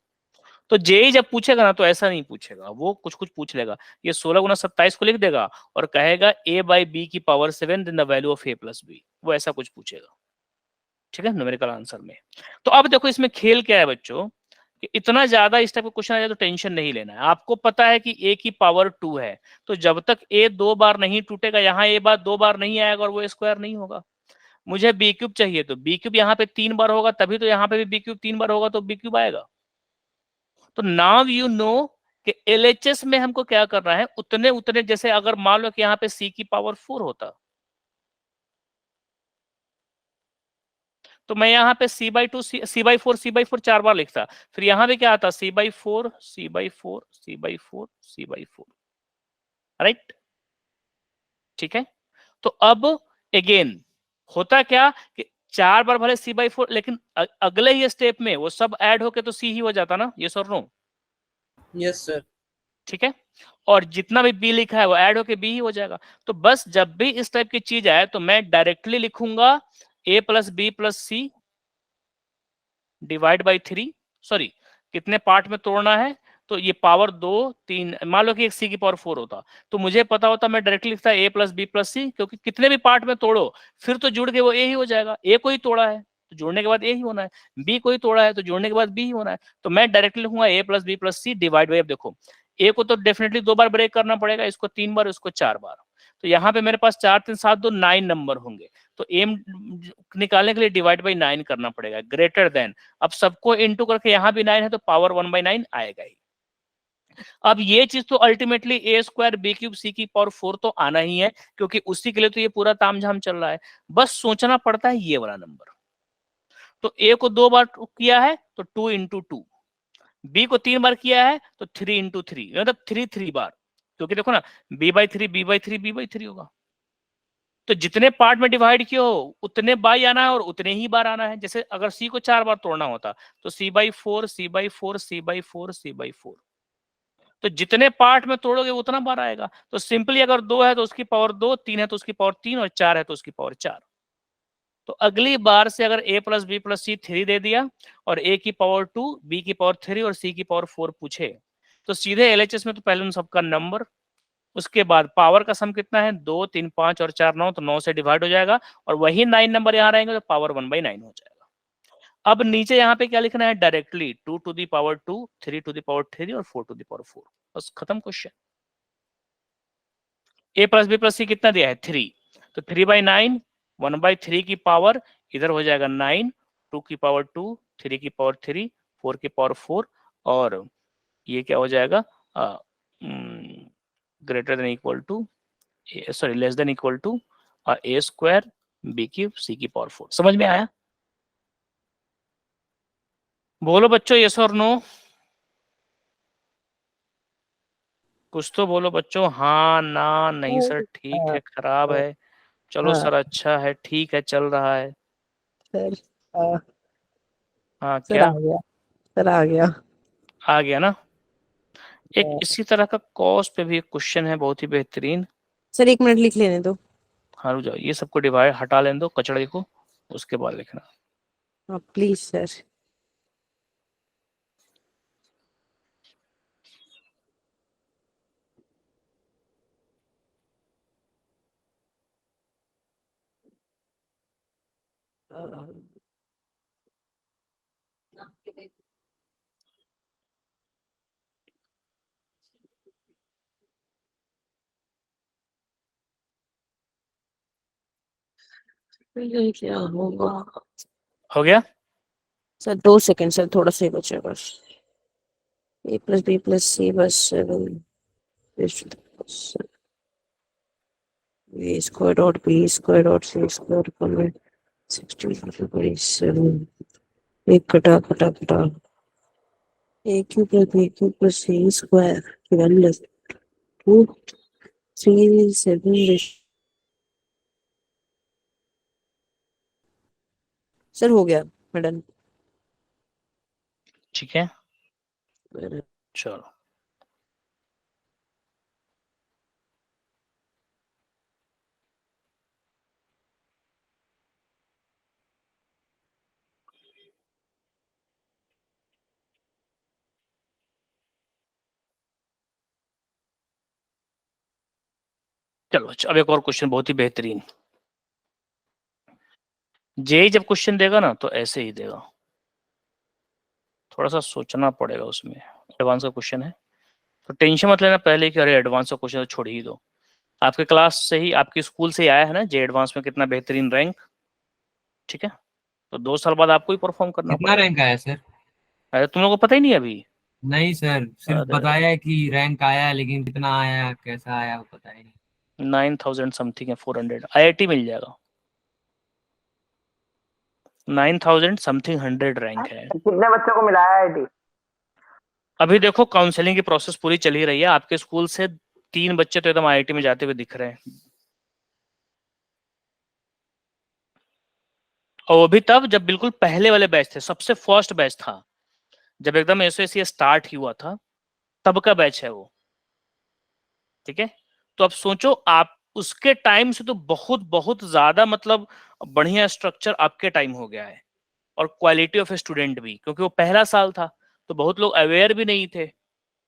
तो जेई जब पूछेगा ना तो ऐसा नहीं पूछेगा, वो कुछ कुछ पूछ लेगा, ये 16 गुना 27 को लिख देगा और कहेगा a/b की power 7 then the value of a plus b, वो ऐसा कुछ पूछेगा। ठीक है, न्यूमेरिकल आंसर में। तो अब देखो इसमें खेल क्या है बच्चों, कि इतना ज्यादा इस टाइप का क्वेश्चन आ जाए तो टेंशन नहीं लेना है। आपको पता है कि a की पावर 2 है, तो जब तक a 2 बार नहीं टूटेगा, यहाँ a बार 2 बार नहीं आएगा और वो स्क्वायर नहीं होगा। मुझे बी क्यूब चाहिए, तो बी क्यूब यहाँ पे 3 बार होगा, तभी तो यहाँ पे भी बी क्यूब 3 बार होगा, तो बी क्यूब आएगा। तो नाउ यू नो कि एलएचएस में हमको क्या करना है, उतने उतने, जैसे अगर मान लो कि यहाँ पे सी की पावर 4 होता, तो मैं यहाँ पे c/2 c/4 c/4 4 बार लिखता, फिर यहाँ पे क्या आता, c/4 c/4 c/4 c/4, right? ठीक है, तो अब अगेन होता क्या कि 4 बार भले c/4, लेकिन अगले ही स्टेप में वो सब ऐड होके तो c ही हो जाता ना, ये सर नो? Yes sir. ठीक है, और जितना भी बी लिखा है वो ऐड होके बी ही हो जाएगा। तो बस जब भी इस टाइप की चीज आए तो मैं डायरेक्टली लिखूंगा a plus b plus c divide by 3। Sorry, कितने पार्ट में तोड़ना है, तो ये पावर 2 3, मान लो कि एक सी की पावर 4 होता, तो मुझे पता होता मैं डायरेक्टली लिखता a प्लस बी प्लस सी, क्योंकि कितने भी पार्ट में तोड़ो फिर तो जुड़ के वो a ही हो जाएगा। a को ही तोड़ा है तो जोड़ने के बाद a ही होना है, b को ही तोड़ा है तो जोड़ने के बाद b ही होना है। तो मैं डायरेक्टली लिखूंगा a plus b plus c divide by, अब देखो a को तो डेफिनेटली 2 बार ब्रेक करना पड़ेगा, इसको 3 बार, इसको 4 बार। तो यहाँ पे मेरे पास 4 3 7 2 9 नंबर होंगे, तो एम निकालने के लिए डिवाइड बाई 9 करना पड़ेगा, ग्रेटर देन। अब सबको इंटू करके यहाँ भी 9 है तो पावर 1/9 आएगा ही। अब ये चीज तो ultimately a square b cube c की पावर 4 तो आना ही है, क्योंकि उसी के लिए तो ये पूरा तामझाम चल रहा है। बस सोचना पड़ता है ये वाला नंबर। तो a को 2 बार किया है तो 2 इंटू 2, बी को 3 बार किया है तो 3 इंटू 3, मतलब 3 बार, क्योंकि देखो ना b/3 b/3 b/3 होगा। तो जितने पार्ट में डिवाइड किए हो उतने बाई आना है और उतने ही बार आना है। जैसे अगर सी को 4 बार तोड़ना होता तो c/4 c/4 c/4 c/4, तो जितने पार्ट में तोड़ोगे उतना बार आएगा। तो सिंपली अगर 2 है तो उसकी पावर 2, 3 है तो उसकी पावर 3 और 4 है तो उसकी पावर 4। तो अगली बार से अगर a plus b plus c 3 दे दिया और a की पावर 2 b की पावर 3 और c की पावर 4 पूछे, तो सीधे एलएचएस में तो पहले उन सबका नंबर, उसके बाद पावर का सम कितना है, 2 3 5 और 4 9, तो 9 से डिवाइड हो जाएगा और वही 9 नंबर यहाँ रहेंगे तो पावर 1/9 हो जाएगा। अब नीचे यहाँ पे क्या लिखना है, directly 2 to the power 2, 3 to the power 3 और 4 टू दी पावर 4, बस खत्म question. a plus b plus c कितना दिया है, 3, तो 3/9, 1/3 की पावर इधर हो जाएगा 9, 2 की पावर 2, 3 की पावर 3, 4 की पावर 4, और ये क्या हो जाएगा, greater than equal to, sorry less than equal to a square b cube c की पावर 4। समझ में आया? बोलो बच्चों यस और नो, कुछ तो बोलो बच्चों, हाँ ना नहीं सर ठीक है खराब है, चलो सर अच्छा है ठीक है चल रहा है। सर हाँ सर क्या आ गया, सर आ गया। आ गया ना? एक इसी तरह का कॉस पे भी एक क्वेश्चन है बहुत ही बेहतरीन। सर 1 मिनट लिख लेने दो। हाँ रुक जाओ, ये सबको डिवाइड हटा लेने दो कचड़े को, उसके बाद लिखना। हाँ प्लीज सर। ये क्या होगा हो गया? सर? 2 सेकंड सर, थोड़ा सा ही बचा बस। a plus b plus c बस 7 a square dot b square dot c square equal to 16 एक कटा कटा कटा a cube plus b cube plus c square की वैल्यू 2 3 7 सर हो गया मैडम। ठीक है, चलो चलो अब एक और क्वेश्चन बहुत ही बेहतरीन। जे जब क्वेश्चन देगा ना तो ऐसे ही देगा, थोड़ा सा सोचना पड़ेगा उसमें। एडवांस का क्वेश्चन है तो टेंशन मत लेना पहले कि अरे एडवांस का क्वेश्चन तो छोड़ ही दो। आपके क्लास से ही, आपकी स्कूल से ही आया है ना जे एडवांस में कितना बेहतरीन रैंक। ठीक है, तो 2 साल बाद आपको ही परफॉर्म करना कितना पड़ेगा। रैंक आया सर? अरे तुम लोगों को पता ही नहीं अभी? नहीं सर, सिर्फ अरे बताया है कि रैंक आया है, लेकिन कितना आया कैसा आया वो पता ही नहीं। 9000 समथिंग है, 400 आईआईटी मिल जाएगा। 9000 समथिंग 100 रैंक है। कितने बच्चों को मिला है आईआईटी? अभी देखो काउंसलिंग की प्रोसेस पूरी चल ही रही है। आपके स्कूल से 3 बच्चे तो एकदम आईआईटी में जाते हुए दिख रहे हैं, और वो भी तब जब बिल्कुल पहले वाले बैच थे, सबसे फर्स्ट बैच था जब एकदम एसओएसी स्टार्ट ही हुआ था, तब का बैच है वो। ठीक है, तो अब सोचो आप उसके टाइम से तो बहुत बहुत ज्यादा मतलब बढ़िया स्ट्रक्चर आपके टाइम हो गया है, और क्वालिटी ऑफ स्टूडेंट भी, क्योंकि वो पहला साल था तो बहुत लोग अवेयर भी नहीं थे।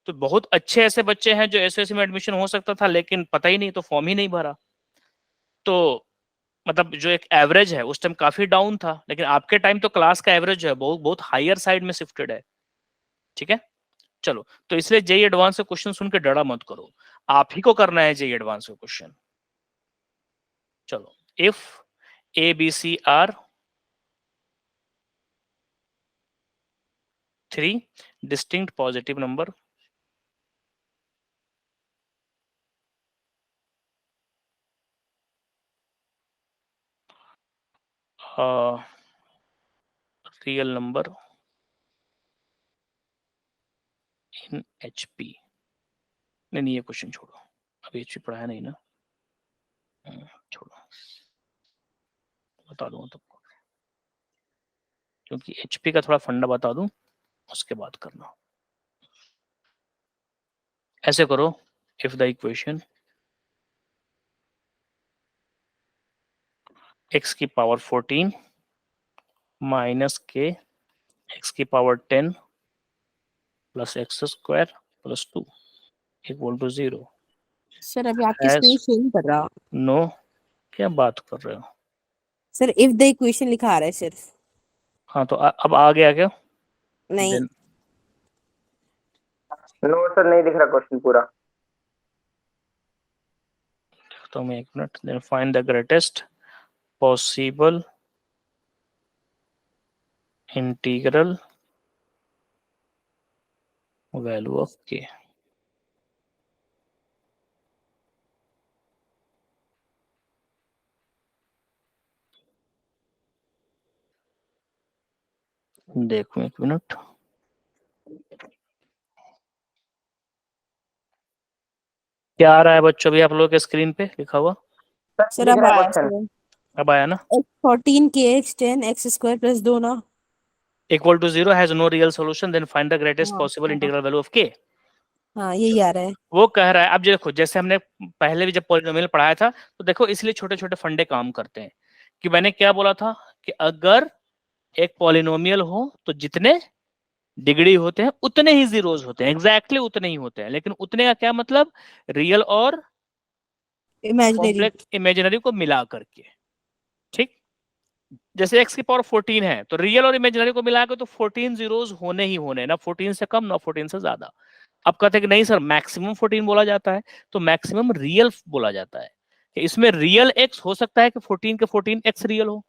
तो बहुत अच्छे ऐसे बच्चे हैं जो एसओएसी में एडमिशन हो सकता था लेकिन पता ही नहीं, तो फॉर्म ही नहीं भरा। तो मतलब जो एक एवरेज है उस टाइम काफी डाउन था, लेकिन आपके टाइम तो क्लास का एवरेज है बहुत बहुत हायर साइड में शिफ्टेड है। ठीक है, चलो तो इसलिए जेई एडवांस का क्वेश्चन सुन के डरा मत करो, आप ही को करना है जेई एडवांस का क्वेश्चन। चलो, if a b c are 3 distinct positive number real number in HP। नहीं ये क्वेश्चन छोड़ो, अभी HP पढ़ाया नहीं ना, छोड़ो, बता दूंगा तुमको, क्योंकि HP का थोड़ा फंडा बता दूं उसके बाद करना। ऐसे करो, इफ द इक्वेशन x की पावर 14 माइनस के x की power 10 plus x square plus 2 equal to 0। Sir अभी आपकी स्क्रीन शो नहीं कर रहा। नो, क्या बात कर रहे हो? सर इफ द इक्वेशन लिखा आ रहा है सिर्फ। हाँ तो अब आ गया क्या? नहीं Then- नो सर, नहीं दिख रहा क्वेश्चन पूरा। तो मैं एक minute, then find the greatest possible integral value of k। देखो एक मिनट, क्या आ रहा है बच्चों भी आप लोगों के स्क्रीन पे लिखा हुआ? सर दिख अब रहा है आया क्वेश्चन। सर। अब आया ना? x14 के x10 x स्क्वायर प्लस 2 ना। Equal to 0 has no real solution, then find the greatest हाँ, पॉसिबल हाँ, इंटीग्रल वैल्यू ऑफ k। हाँ यही आ रहा है। वो कह रहा है, अब देखो जैसे हमने पहले भी जब पॉलिनोमियल पढ़ाया था तो देखो इसलिए छोटे छोटे फंडे काम करते हैं, कि मैंने क्या बोला था कि अगर एक पॉलिनोमियल हो तो जितने डिग्री होते हैं उतने ही जीरोज होते हैं, एग्जैक्टली उतने ही होते हैं, लेकिन उतने का क्या मतलब? रियल और इमेजिनरी। कॉम्प्लेक्स इमेजिनरी को मिला करके। ठीक, जैसे x की पावर 14 है तो रियल और इमेजिनरी को मिला के तो 14 जीरोज होने ही होने, ना 14 से कम ना 14 से ज्यादा। अब कहते हैं कि नहीं सर मैक्सिमम 14 बोला जाता है, तो मैक्सिमम रियल बोला जाता है, कि इसमें रियल x हो सकता है कि 14 के 14 x रियल हो,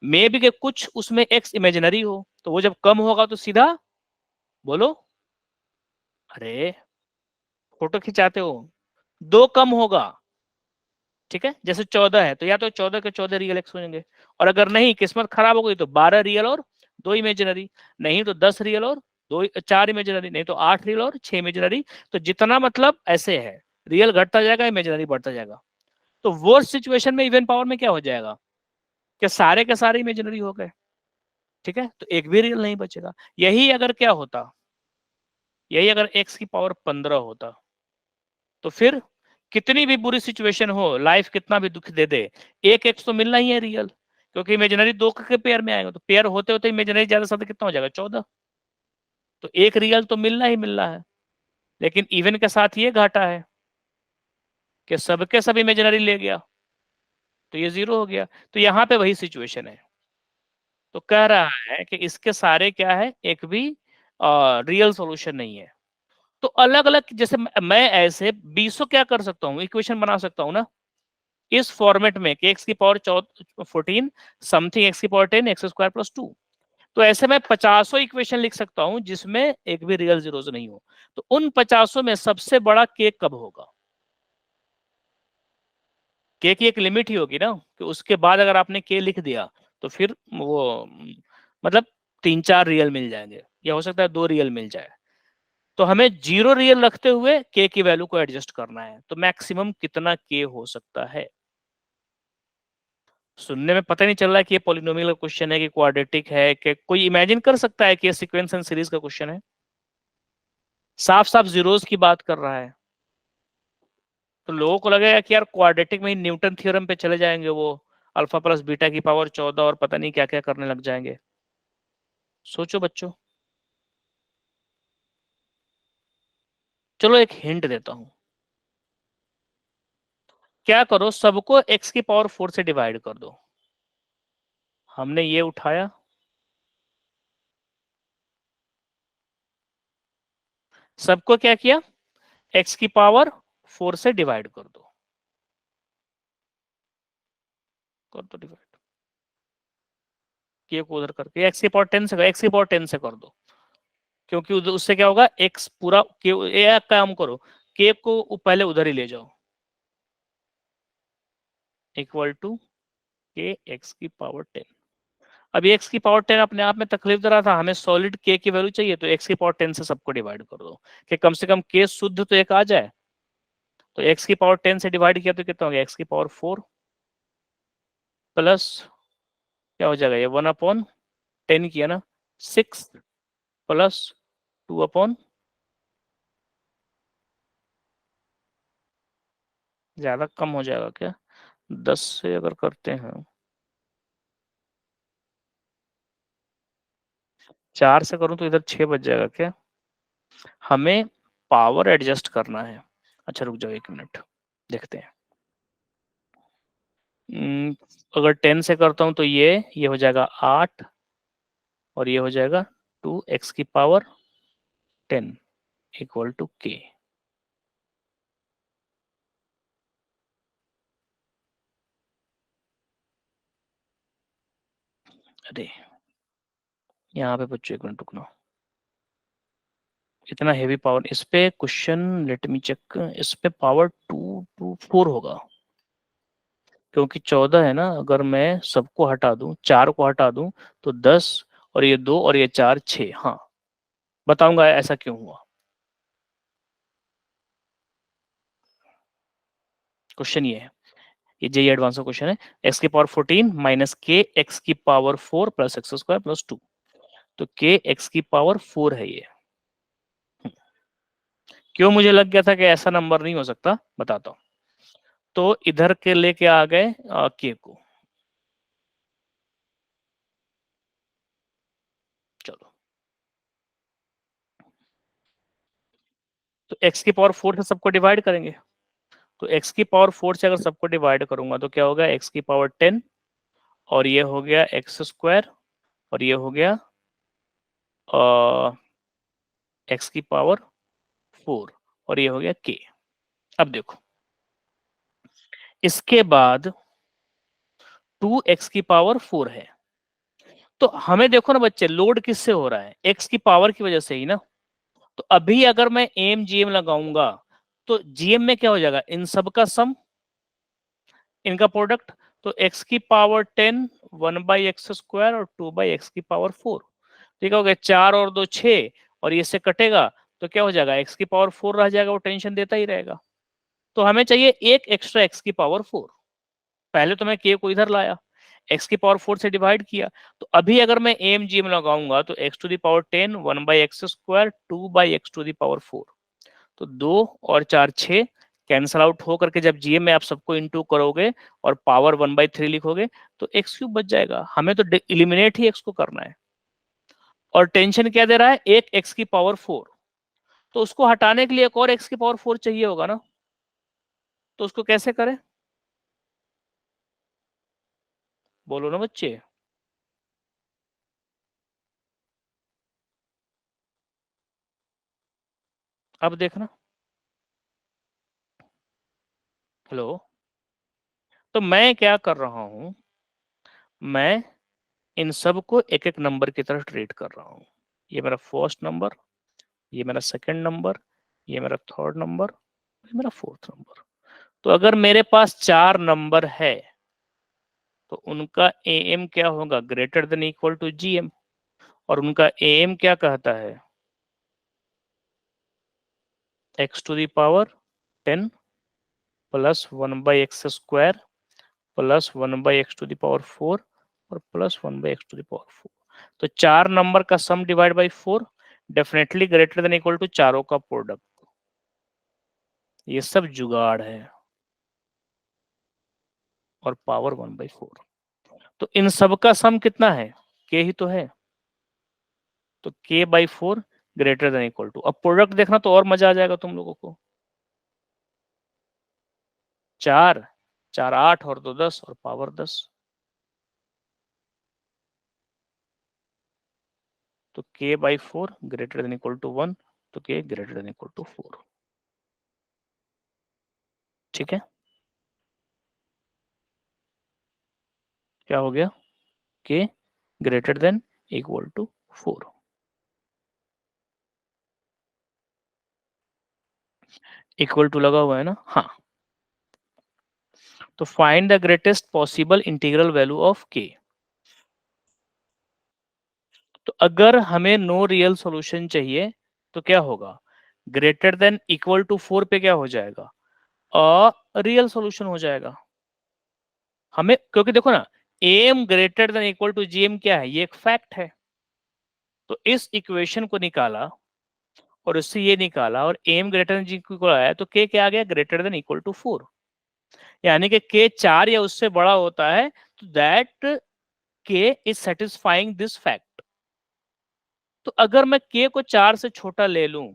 मे भी कि कुछ उसमें x इमेजिनरी हो, तो वो जब कम होगा तो सीधा बोलो, अरे फोटो खिंचाते हो, 2 कम होगा, ठीक है, जैसे 14 है तो या तो 14 के 14 रियल एक्स होंगे, और अगर नहीं किस्मत खराब हो गई तो 12 रियल और 2 इमेजिनरी, नहीं तो 10 रियल और 4 इमेजिनरी, नहीं तो 8 रियल और 6 इमेजिनरी। तो जितना मतलब ऐसे है, रियल घटता जाएगा, इमेजिनरी बढ़ता जाएगा। तो वर्स्ट सिचुएशन में इवन पावर में क्या हो जाएगा कि सारे के सारे इमेजिनरी हो गए, ठीक है, तो एक भी रियल नहीं बचेगा। यही अगर क्या होता, यही अगर x की पावर 15 होता, तो फिर कितनी भी बुरी सिचुएशन हो, लाइफ कितना भी दुख दे दे, एक एक्स तो मिलना ही है रियल, क्योंकि इमेजिनरी 2 के पेयर में आएगा, तो पेयर होते होते इमेजिनरी ज्यादा से ज्यादा कितना हो जाएगा, 14। तो एक रियल तो मिलना ही मिलना है, लेकिन इवन के साथ ये घाटा है कि सबके सब इमेजिनरी ले गया, तो ये 0 हो गया। तो यहाँ पे वही सिचुएशन है, तो कह रहा है कि इसके सारे क्या है, एक भी रियल सॉल्यूशन नहीं है। तो अलग अलग, जैसे मैं ऐसे 20 क्या कर सकता हूँ, इक्वेशन बना सकता हूँ ना इस फॉर्मेट में कि x की पावर 14 समथिंग x की पावर 10 एक्स स्क्वायर प्लस 2। तो ऐसे में 50 इक्वेशन लिख सकता हूं जिसमें एक भी रियल जीरोस नहीं हो। तो उन 50 में सबसे बड़ा k कब होगा, k की एक लिमिट ही होगी ना, कि उसके बाद अगर आपने k लिख दिया तो फिर वो मतलब 3-4 रियल मिल जाएंगे, या हो सकता है 2 रियल मिल जाए। तो हमें 0 रियल रखते हुए k की वैल्यू को एडजस्ट करना है। तो मैक्सिमम कितना k हो सकता है। सुनने में पता नहीं चल रहा है कि ये पॉलिनोमियल का क्वेश्चन है कि क्वाड्रेटिक है, कि कोई इमेजिन कर सकता है कि ये सीक्वेंस एंड सीरीज का क्वेश्चन है। साफ साफ जीरोस की बात कर रहा है, तो लोगों को लगेगा कि यार क्वाड्रेटिक में ही न्यूटन थ्योरम पे चले जाएंगे, वो अल्फा प्लस बीटा की पावर 14 और पता नहीं क्या क्या करने लग जाएंगे। सोचो बच्चों, चलो एक हिंट देता हूं, क्या करो, सबको x की पावर 4 से डिवाइड कर दो। हमने ये उठाया, सबको क्या किया, x की पावर 4 से डिवाइड कर दो, कर दो डिवाइड, के को उधर करके x की पावर 10 से, x की पावर 10 से कर दो, क्योंकि उससे क्या होगा, x पूरा के, एक काम करो, k को पहले उधर ही ले जाओ, इक्वल टू के एक्स की पावर 10। अब x की पावर 10 अपने आप में तकलीफ दे रहा था, हमें सॉलिड k की वैल्यू चाहिए, तो x की पावर 10 से सबको डिवाइड कर दो कि कम से कम k शुद्ध तो एक आ जाए। तो x की पावर 10 से डिवाइड किया तो कितना हो गया, x की पावर 4 प्लस क्या हो जाएगा, ये 1/10 किया ना, 6 प्लस 2/, ज्यादा कम हो जाएगा क्या, 10 से अगर करते हैं, 4 से करूं तो इधर 6 बच जाएगा क्या, हमें पावर एडजस्ट करना है। अच्छा रुक जाओ 1 मिनट, देखते हैं। अगर 10 से करता हूं तो ये हो जाएगा 8 और ये हो जाएगा 2x की पावर 10 इक्वल टू k। अरे यहाँ पे बच्चों 1 मिनट रुकना, इतना हेवी पावर इस पे क्वेश्चन, लेट मी चेक, इस पे पावर 2 होगा, क्योंकि 14 है ना, अगर मैं सबको हटा दूं, 4 को हटा दूं तो 10 और ये 2 और ये 4 6। हाँ बताऊंगा ऐसा क्यों हुआ। क्वेश्चन ये है, ये जेई एडवांस का क्वेश्चन है, x की पावर 14 माइनस के एक्स की power 4 plus x square plus 2। तो के एक्स की पावर 4 है ये। क्यों मुझे लग गया था कि ऐसा नंबर नहीं हो सकता, बताता हूं। तो इधर के लेके आ गए के को, चलो, तो x की पावर 4 से सबको डिवाइड करेंगे, तो x की पावर 4 से अगर सबको डिवाइड करूंगा तो क्या होगा, x की पावर 10 और ये हो गया एक्स स्क्वायर और ये हो गया x की पावर 4 और ये हो गया k। अब देखो इसके बाद 2x की पावर 4 है। तो हमें देखो ना बच्चे, लोड किससे हो रहा है? x की पावर की वजह से ही ना। तो अभी अगर मैं एम जीएम लगाऊंगा तो जीएम में क्या हो जाएगा? इन सब का सम, इनका प्रोडक्ट। तो x की पावर 10 1/x² और 2/x की पावर 4। ठीक हो गया, 4 और 2 6, और ये से कटेगा तो क्या हो जाएगा? x की पावर 4 रह जाएगा, वो टेंशन देता ही रहेगा। तो हमें चाहिए एक एक्स्ट्रा x की पावर 4। पहले तो मैं k को इधर लाया, x की पावर 4 से डिवाइड किया। तो अभी अगर मैं एम जीएम लगाऊंगा तो x to the power 10 1/x², 2/x to the power 4। तो 2 और 4 6 कैंसल आउट हो करके जब जीएम में आप सबको इनटू करोगे और पावर 1/3 लिखोगे तो x³ बच जाएगा। हमें तो एलिमिनेट ही x को करना है, और टेंशन क्या दे रहा है? एक x की पावर 4। तो उसको हटाने के लिए एक और x की पावर 4 चाहिए होगा ना। तो उसको कैसे करें? बोलो ना बच्चे। अब देखना, हेलो, तो मैं क्या कर रहा हूं, मैं इन सब को एक एक नंबर की तरह ट्रीट कर रहा हूं। ये मेरा फर्स्ट नंबर, ये मेरा सेकंड नंबर, ये मेरा थर्ड नंबर, ये मेरा फोर्थ नंबर। तो अगर मेरे पास 4 नंबर है तो उनका एएम क्या होगा? Greater than equal to GM. और उनका एएम क्या कहता है? x to the power 10 plus 1/x² plus 1/x to the power 4 और plus 1/x to the power 4। तो 4 नंबर का sum divide by 4 definitely greater than equal to चारों का प्रोडक्ट। ये सब जुगाड़ है, और पावर 1/4। तो इन सब का सम कितना है? k ही तो है। तो k/4 greater than equal to, अब प्रोडक्ट देखना तो और मजा आ जाएगा तुम लोगों को। 4 4 8 और 2 10 और पावर 10। तो k/4 greater than equal to 1, तो k greater than equal to 4। ठीक है, क्या हो गया? k greater than equal to 4। Equal to लगा हुआ है ना? हाँ। तो find the greatest possible integral value of k। तो अगर हमें नो रियल सॉल्यूशन चाहिए तो क्या होगा? ग्रेटर देन इक्वल टू 4 पे क्या हो जाएगा? रियल सॉल्यूशन हो जाएगा। हमें, क्योंकि देखो ना, m greater than equal to GM क्या है? ये एक फैक्ट है। तो इस इक्वेशन को निकाला और उससे ये निकाला और एम ग्रेटर देन जी को आया, तो के क्या आ गया? Greater than equal to 4। यानी कि के 4 या उससे बड़ा होता है, तो दैट के इज सेटिस्फाइंग दिस फैक्ट। तो अगर मैं के को 4 से छोटा ले लूं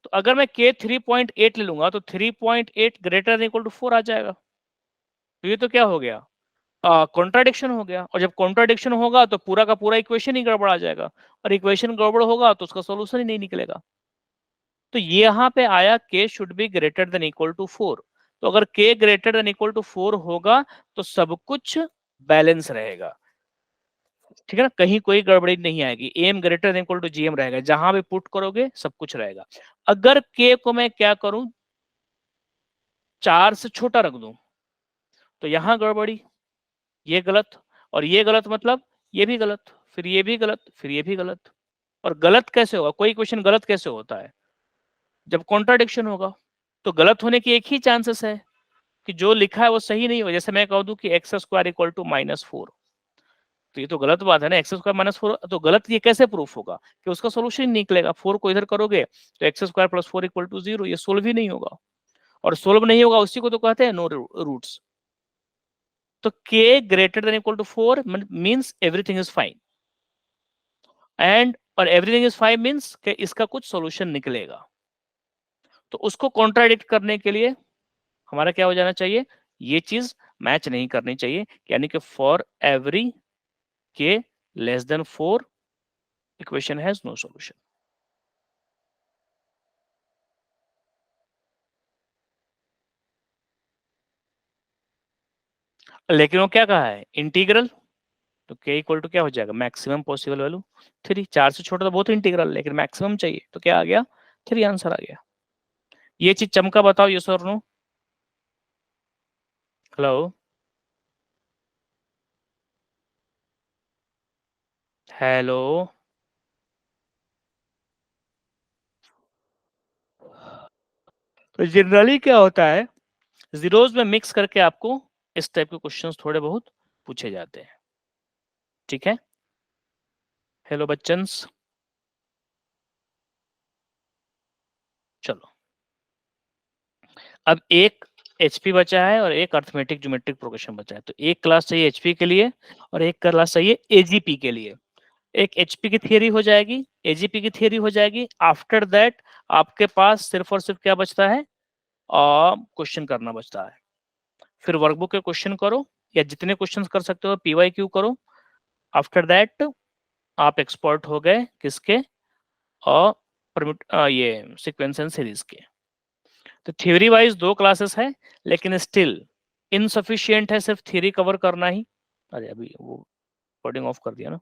तो अगर मैं के 3.8 ले लूंगा तो 3.8 ग्रेटर देन इक्वल टू 4 आ जाएगा। तो ये तो क्या हो गया? कॉन्ट्राडिक्शन हो गया। और जब कॉन्ट्राडिक्शन होगा तो पूरा का पूरा इक्वेशन ही गड़बड़ा जाएगा, और इक्वेशन गड़बड़ होगा तो उसका सॉल्यूशन ही नहीं निकलेगा। तो ये यहाँ पे आया k should be greater than equal to 4। तो अगर k greater than equal to 4 होगा तो सब कुछ बैलेंस रहेगा। ठीक है ना, कहीं कोई गड़बड़ी नहीं आएगी। M greater than equal to GM रहेगा, जहां भी पुट करोगे सब कुछ रहेगा। अगर k को मैं क्या करूं, 4 से छोटा रख दूं तो यहां गड़बड़ी, ये गलत, और ये गलत, मतलब ये भी गलत, फिर ये भी गलत, फिर ये भी गलत। और गलत कैसे होगा? कोई क्वेश्चन गलत कैसे होता है? जब कॉन्ट्राडिक्शन होगा। तो गलत होने की एक ही चांसेस है कि जो लिखा है वो सही नहीं हो। जैसे मैं कह दूं कि x² इक्वल टू -4, तो ये तो गलत बात है ना। x² -4 तो गलत, ये कैसे प्रूफ होगा? कि उसका सोल्यूशन निकलेगा। 4 को इधर करोगे तो x² + 4 इक्वल टू 0, ये सोल्व ही नहीं होगा। और सोल्व नहीं होगा उसी को तो कहते हैं नो रूट्स। तो k greater than equal to 4 means everything is fine, and और एवरीथिंग इज फाइन मींस कि इसका कुछ सॉल्यूशन निकलेगा। तो उसको कॉन्ट्राडिक्ट करने के लिए हमारा क्या हो जाना चाहिए? ये चीज मैच नहीं करनी चाहिए, यानी कि for every k less than 4 equation has no solution. लेकिन वो क्या कहा है, इंटीग्रल, तो k इक्वल टू क्या हो जाएगा, मैक्सिमम पॉसिबल वैल्यू 3। 4 से छोटा तो बहुत इंटीग्रल, लेकिन मैक्सिमम चाहिए, तो क्या आ गया 3 आंसर आ गया। ये चीज चमका बताओ, यस और नो। हेलो हेलो, तो जनरली क्या होता है, जीरोस में मिक्स करके आपको इस टाइप के क्वेश्चंस थोड़े बहुत पूछे जाते हैं, ठीक है। हेलो बच्चन्स, चलो अब एक एचपी बचा है और एक अर्थमेटिक ज्योमेट्रिक प्रोग्रेशन बचा है, तो एक क्लास चाहिए एचपी के लिए और एक क्लास चाहिए एजीपी के लिए। एक एचपी की थियरी हो जाएगी, एजीपी की थियरी हो जाएगी। आफ्टर दैट आपके पास सिर्फ और सिर्फ क्या बचता है, क्वेश्चन करना बचता है। फिर वर्कबुक के क्वेश्चन करो या जितने क्वेश्चन कर सकते हो पीवाईक्यू करो। आफ्टर दैट आप एक्सपर्ट हो गए किसके, और ये सीक्वेंस एंड सीरीज के। तो थ्योरी वाइज 2 क्लासेस है, लेकिन स्टिल इनसफिशिएंट है सिर्फ थ्योरी कवर करना ही। अरे अभी वो रिकॉर्डिंग ऑफ कर दिया ना।